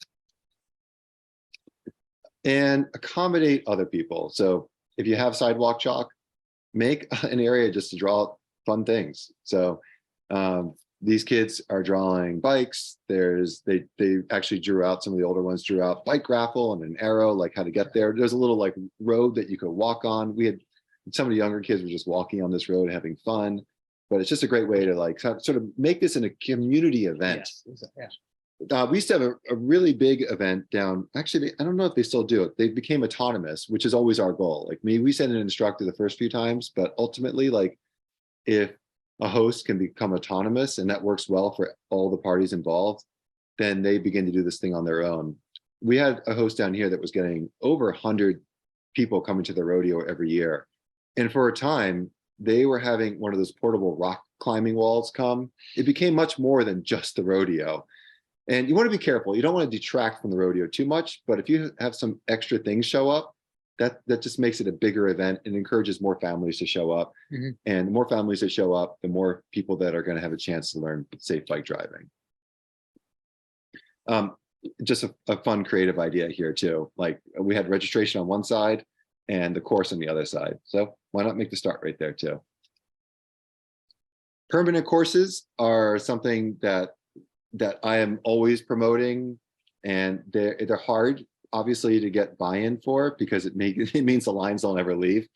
And accommodate other people. So if you have sidewalk chalk, make an area just to draw fun things. So these kids are drawing bikes. They actually drew out, some of the older ones drew out bike grapple and an arrow, like how to get there. There's a little like road that you could walk on. We had some of the younger kids were just walking on this road having fun, but it's just a great way to like sort of make this in a community event. Yes, yeah. We used to have a really big event down. Actually, I don't know if they still do it. They became autonomous, which is always our goal. Like we send an instructor the first few times, but ultimately, like if a host can become autonomous and that works well for all the parties involved, then they begin to do this thing on their own. We had a host down here that was getting over 100 people coming to the rodeo every year. And for a time, they were having one of those portable rock climbing walls come. It became much more than just the rodeo. And you want to be careful. You don't want to detract from the rodeo too much, but if you have some extra things show up, that just makes it a bigger event and encourages more families to show up. And the more families that show up, the more people that are going to have a chance to learn safe bike driving. Just a fun creative idea here too. Like we had registration on one side and the course on the other side. So why not make the start right there too? Permanent courses are something that I am always promoting, and they're hard, obviously, to get buy-in for because it means the lines don't ever leave.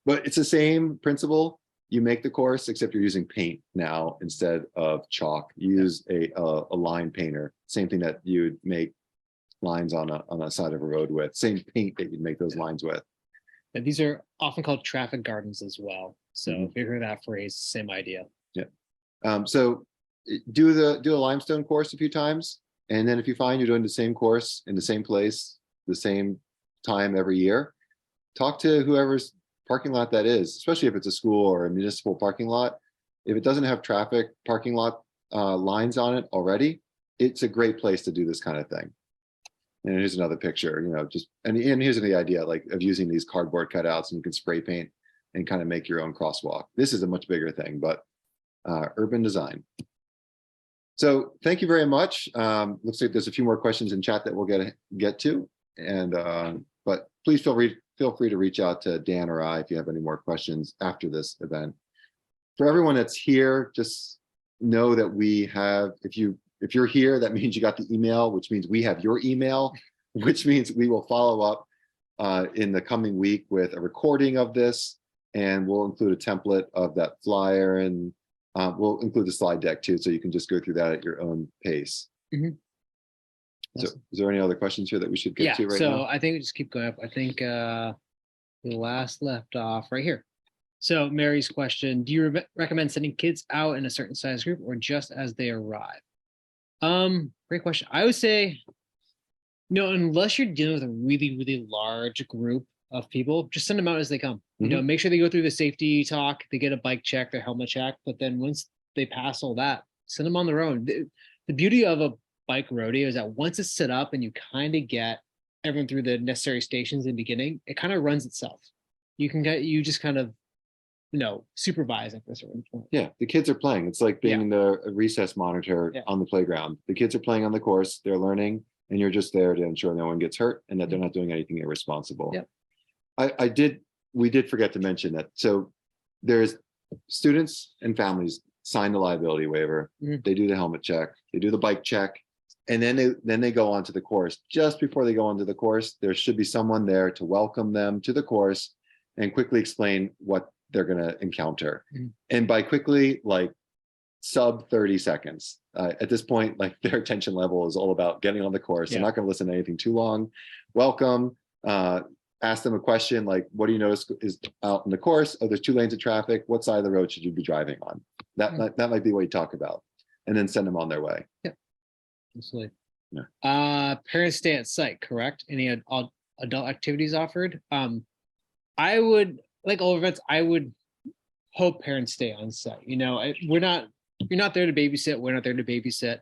But it's the same principle. You make the course, except you're using paint now instead of chalk. You use a line painter, same thing that you'd make lines on a side of a road with, same paint that you'd make those lines with. And these are often called traffic gardens as well. So if you hear that phrase, same idea. Yeah. So do a limestone course a few times, and then if you find you're doing the same course in the same place, the same time every year, talk to whoever's parking lot that is, especially if it's a school or a municipal parking lot. If it doesn't have traffic parking lot lines on it already, it's a great place to do this kind of thing. And here's another picture, just, and here's the idea like of using these cardboard cutouts, and you can spray paint and kind of make your own crosswalk. This is a much bigger thing, but urban design. So thank you very much. Looks like there's a few more questions in chat that we'll get to, and but please feel free to reach out to Dan or I if you have any more questions after this event. For everyone that's here, just know that we have, if you're here, that means you got the email, which means we have your email, which means we will follow up in the coming week with a recording of this, and we'll include a template of that flyer, and we'll include the slide deck too, so you can just go through that at your own pace. Mm-hmm. So is there any other questions here that we should get to right now? So I think we just keep going up. I think the last left off right here. So Mary's question, do you recommend sending kids out in a certain size group or just as they arrive? Great question. I would say, unless you're dealing with a really, really large group of people, just send them out as they come. Mm-hmm. Make sure they go through the safety talk, they get a bike check, their helmet check, but then once they pass all that, send them on their own. The beauty of a bike rodeo is that once it's set up and you kind of get everyone through the necessary stations in the beginning, it kind of runs itself. You just kind of supervise at a certain point. Yeah, the kids are playing. It's like being the recess monitor on the playground. The kids are playing on the course, they're learning, and you're just there to ensure no one gets hurt and that they're not doing anything irresponsible. Yeah. We did forget to mention that. So there's students and families sign the liability waiver. Mm-hmm. They do the helmet check, they do the bike check, and then they go onto the course. Just before they go onto the course, there should be someone there to welcome them to the course and quickly explain what they're going to encounter. Mm-hmm. And by quickly, like sub 30 seconds. At this point, like their attention level is all about getting on the course. They're not going to listen to anything too long. Welcome, ask them a question like, what do you notice is out in the course? Oh, there's 2 lanes of traffic. What side of the road should you be driving on? That might be what you talk about, and then send them on their way. Yeah, absolutely. Yeah. Parents stay at site, correct? Any adult activities offered? I would, like all events, I would hope parents stay on site. You're not there to babysit. We're not there to babysit.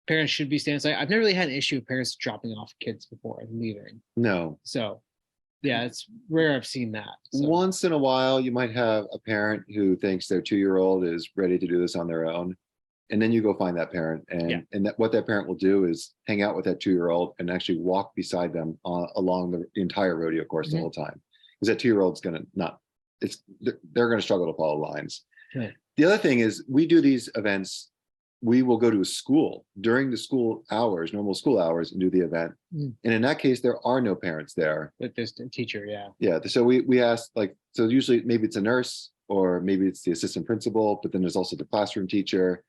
Parents should be staying on site. I've never really had an issue with parents dropping off kids before and leaving. No. So yeah, it's rare I've seen that. So. Once in a while, you might have a parent who thinks their 2-year-old is ready to do this on their own. And then you go find that parent, and what that parent will do is hang out with that 2-year-old and actually walk beside them along the entire rodeo course the whole time. Because that 2-year-old's they're going to struggle to follow lines. Right. The other thing is, we do these events, we will go to a school during the school hours, normal school hours, and do the event. And in that case, there are no parents there. But there's a teacher, Yeah, so we ask, so usually maybe it's a nurse, or maybe it's the assistant principal, but then there's also the classroom teacher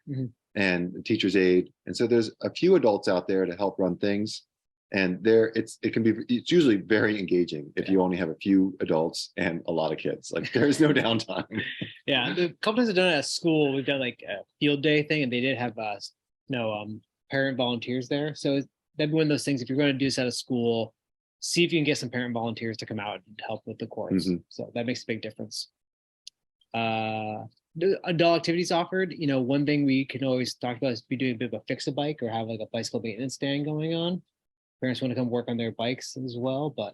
and the teacher's aide. And so there's a few adults out there to help run things. And it's usually very engaging if you only have a few adults and a lot of kids. Like there's no downtime. Yeah, the couple times I've done it at school, we've done like a field day thing, and they did have parent volunteers there. So that'd be one of those things. If you're going to do this at a school, see if you can get some parent volunteers to come out and help with the course. So that makes a big difference. Adult activities offered. One thing we can always talk about is be doing a bit of a fix-a-bike or have like a bicycle maintenance stand going on. Parents want to come work on their bikes as well, but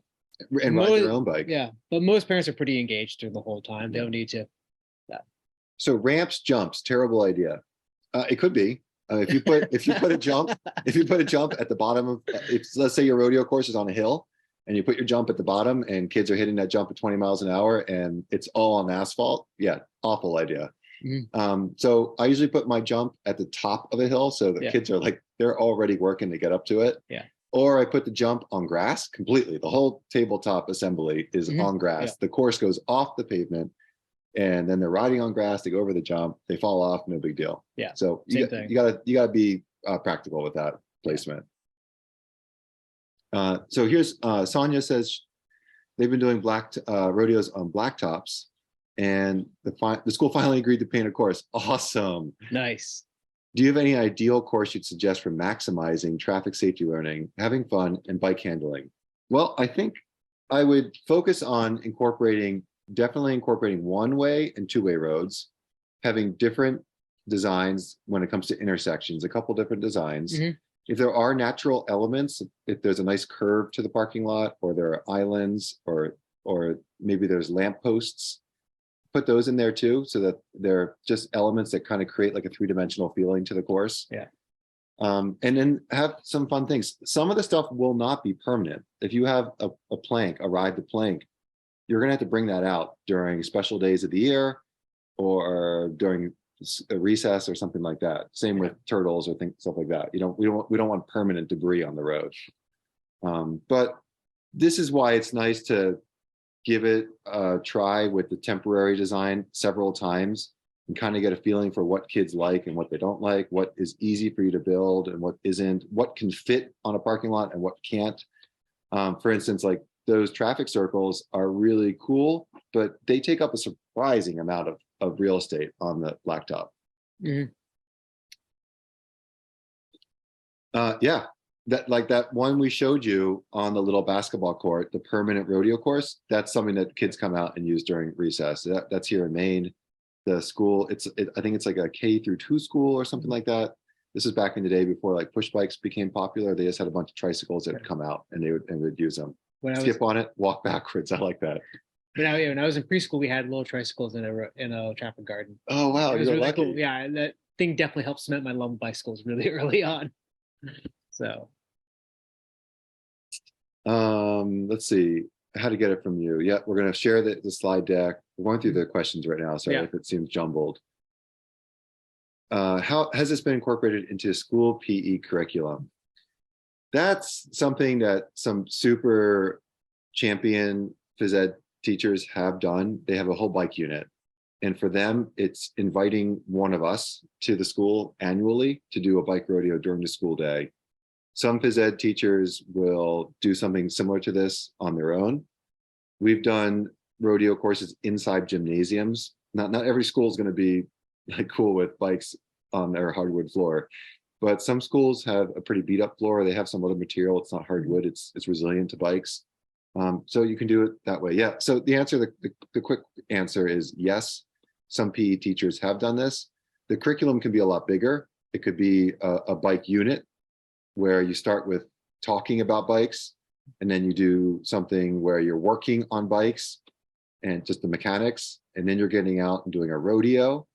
and ride their own bike. Yeah, but most parents are pretty engaged through the whole time. They don't need to. So ramps, jumps, terrible idea. It could be if you put a jump at the bottom of, let's say your rodeo course is on a hill, and you put your jump at the bottom, and kids are hitting that jump at 20 miles an hour, and it's all on asphalt. Yeah, awful idea. So I usually put my jump at the top of a hill, so the kids are they're already working to get up to it. Yeah. Or I put the jump on grass completely. The whole tabletop assembly is on grass. Yeah. The course goes off the pavement, and then they're riding on grass. They go over the jump. They fall off. No big deal. Yeah. So you gotta be practical with that placement. So here's Sonia says they've been doing rodeos on blacktops. and the school finally agreed to paint a course. Awesome. Nice. Do you have any ideal course you'd suggest for maximizing traffic safety learning, having fun, and bike handling? Well, I think I would focus on definitely incorporating one-way and two-way roads, having different designs when it comes to intersections, a couple different designs. Mhm. If there are natural elements, if there's a nice curve to the parking lot, or there are islands, or maybe there's lampposts, put those in there too, so that they're just elements that kind of create like a three-dimensional feeling to the course. Yeah. And then have some fun things. Some of the stuff will not be permanent. If you have a plank, a ride the plank, you're gonna have to bring that out during special days of the year or during a recess or something like that. Same with turtles or stuff like that. We don't want permanent debris on the road. But this is why it's nice to give it a try with the temporary design several times and kind of get a feeling for what kids like and what they don't like, what is easy for you to build and what isn't, what can fit on a parking lot and what can't. For instance, like those traffic circles are really cool, but they take up a surprising amount of real estate on the blacktop. Mhm. Yeah, that one we showed you on the little basketball court, the permanent rodeo course, that's something that kids come out and use during recess. That's here in Maine. The school, I think it's like a K-2 school or something like that. This is back in the day before like push bikes became popular. They just had a bunch of tricycles that would come out and they would use them. Skip on it, walk backwards. I like that. When I was in preschool, we had little tricycles in a traffic garden. Oh wow, It was you're really lucky. cool. Yeah, that thing definitely helped cement my love of bicycles really early on. So Let's see how to get it from you. Yeah, we're going to share the slide deck. We're going through the questions right now. Sorry if it seems jumbled. How has this been incorporated into school PE curriculum? That's something that some super champion phys ed teachers have done. They have a whole bike unit. And for them, it's inviting one of us to the school annually to do a bike rodeo during the school day. Some phys ed teachers will do something similar to this on their own. We've done rodeo courses inside gymnasiums. Not every school is going to be like cool with bikes on their hardwood floor, but some schools have a pretty beat up floor. They have some other material. It's not hardwood. It's resilient to bikes. So you can do it that way. Yeah. So the quick answer is yes. Some PE teachers have done this. The curriculum can be a lot bigger. It could be a bike unit where you start with talking about bikes, and then you do something where you're working on bikes and just the mechanics, and then you're getting out and doing a rodeo,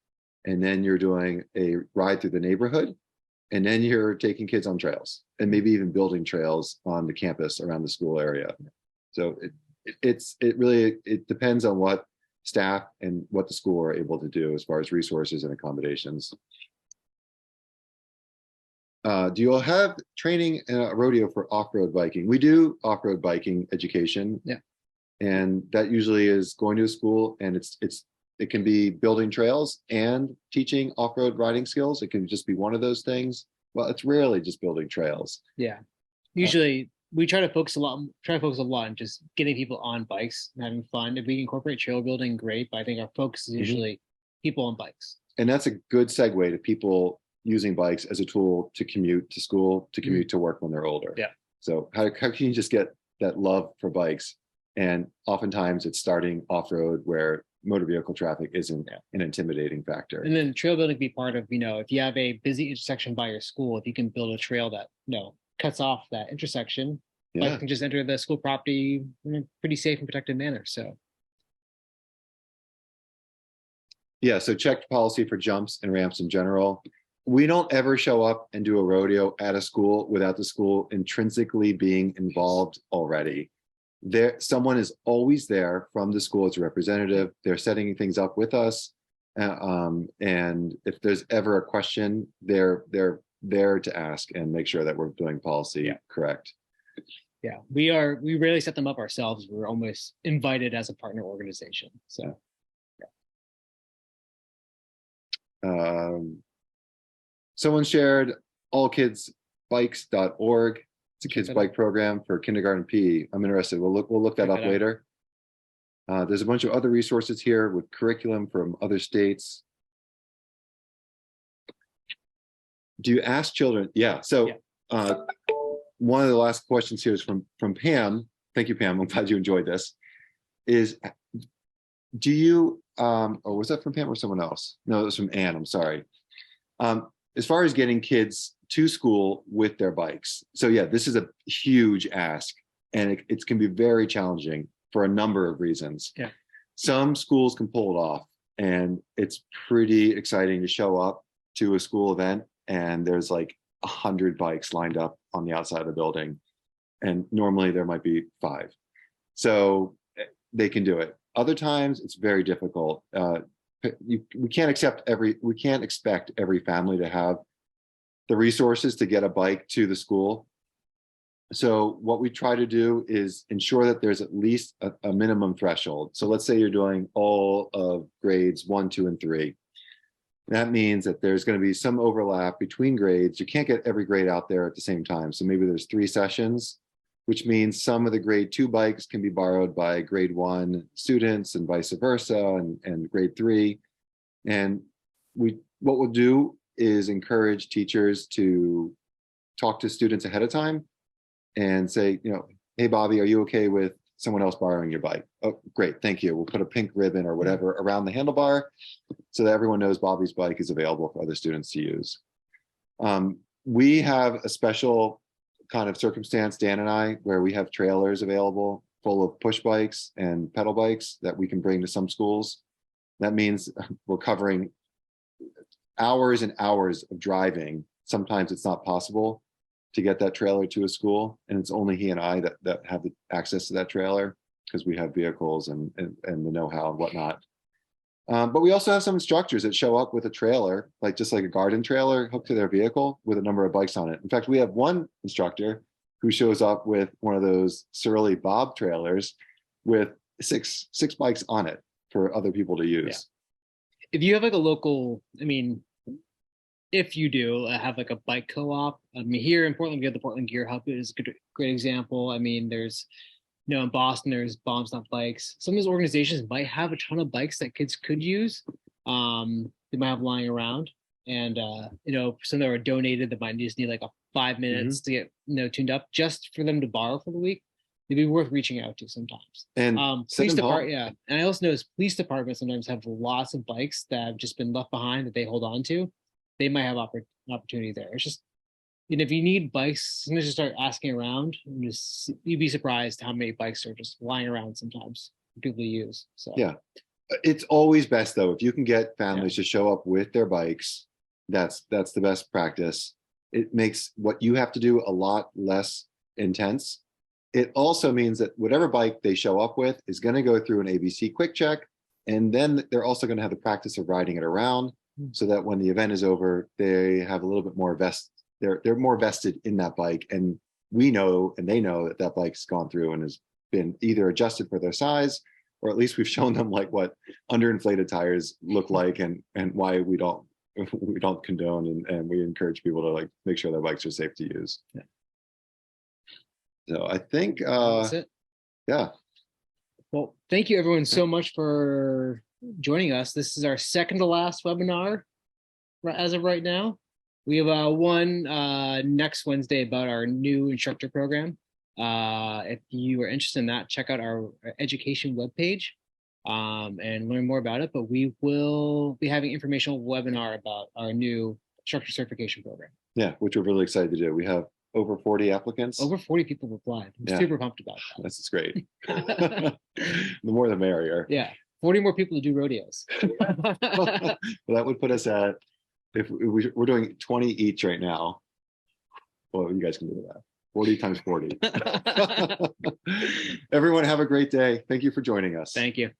and then you're doing a ride through the neighborhood, and then you're taking kids on trails and maybe even building trails on the campus around the school area. So it really depends on what staff and what the school are able to do as far as resources and accommodations. Do you all have training in a rodeo for off-road biking? We do off-road biking education. Yeah. And that usually is going to a school, and it can be building trails and teaching off-road riding skills. It can just be one of those things. Well, it's rarely just building trails. yeah, usually we try to focus a lot on just getting people on bikes and having fun. If we can incorporate trail building, great. But I think our focus is usually people on bikes. And that's a good segue to people using bikes as a tool to commute to school, to commute to work when they're older. Yeah. So how can you just get that love for bikes? And oftentimes it's starting off-road where motor vehicle traffic isn't an intimidating factor. And then trail building can be part of, if you have a busy intersection by your school, if you can build a trail that, cuts off that intersection, bike can just enter the school property in a pretty safe and protected manner. So yeah, so check policy for jumps and ramps in general. We don't ever show up and do a rodeo at a school without the school intrinsically being involved already. Someone is always there from the school as a representative. They're setting things up with us. And if there's ever a question, they're there to ask and make sure that we're doing policy correct. Yeah, we rarely set them up ourselves. We're almost invited as a partner organization. So someone shared allkidsbikes.org. It's a kids bike program for kindergarten PE. I'm interested. We'll look that up later. There's a bunch of other resources here with curriculum from other states. Do you ask children? Yeah. So one of the last questions here is from Pam. Thank you, Pam. I'm glad you enjoyed this. Is do you or was that from Pam or someone else? No, it was from Anne. I'm sorry. As far as getting kids to school with their bikes. So yeah, this is a huge ask, and it can be very challenging for a number of reasons. Yeah. Some schools can pull it off, and it's pretty exciting to show up to a school event and there's like 100 bikes lined up on the outside of the building. And normally there might be 5. So they can do it. Other times it's very difficult. We can't expect every family to have the resources to get a bike to the school. So what we try to do is ensure that there's at least a minimum threshold. So let's say you're doing all of grades 1, 2, and 3. That means that there's going to be some overlap between grades. You can't get every grade out there at the same time. So maybe there's 3 sessions, which means some of the grade 2 bikes can be borrowed by grade 1 students and vice versa, and grade 3. And what we'll do is encourage teachers to talk to students ahead of time and say, hey, Bobby, are you okay with someone else borrowing your bike? Oh, great, thank you. We'll put a pink ribbon or whatever around the handlebar so that everyone knows Bobby's bike is available for other students to use. We have a special kind of circumstance, Dan and I, where we have trailers available full of push bikes and pedal bikes that we can bring to some schools. That means we're covering hours and hours of driving. Sometimes it's not possible to get that trailer to a school, and it's only he and I that have the access to that trailer because we have vehicles and the know-how and whatnot. But we also have some instructors that show up with a trailer, just like a garden trailer hooked to their vehicle with a number of bikes on it. In fact, we have one instructor who shows up with one of those Surly Bob trailers with six bikes on it for other people to use. Yeah. If you have like a local, if you do have like a bike co-op, here in Portland, we have the Portland Gear Hub is a great example. There's, in Boston, there's Bomb Stop Bikes. Some of those organizations might have a ton of bikes that kids could use. They might have lying around, and some that are donated that might just need like 5 minutes to get tuned up just for them to borrow for the week. It'd be worth reaching out to sometimes. And police department, yeah. And I also know police departments sometimes have lots of bikes that have just been left behind that they hold on to. They might have opportunity there. It's just, if you need bikes, sometimes just start asking around, and you'd be surprised how many bikes are just lying around sometimes people use. So yeah, it's always best though if you can get families to show up with their bikes. That's the best practice. It makes what you have to do a lot less intense. It also means that whatever bike they show up with is going to go through an ABC quick check, and then they're also going to have the practice of riding it around, so that when the event is over, they have a little bit more they're more vested in that bike, and we know and they know that bike's gone through and has been either adjusted for their size, or at least we've shown them like what underinflated tires look like, and why we don't condone, and we encourage people to make sure their bikes are safe to use. Yeah. So I think that's it. Yeah. Well, thank you everyone so much for joining us. This is our second to last webinar as of right now. We have one next Wednesday about our new instructor program. If you are interested in that, check out our education webpage and learn more about it. But we will be having informational webinar about our new instructor certification program. Yeah, which we're really excited to do. We have over 40 applicants. Over 40 people applied. I'm super pumped about that. That's great. The more the merrier. Yeah, 40 more people to do rodeos. Well, that would put us at, if we're doing 20 each right now. Well, you guys can do that. 40 times 40. Everyone have a great day. Thank you for joining us. Thank you.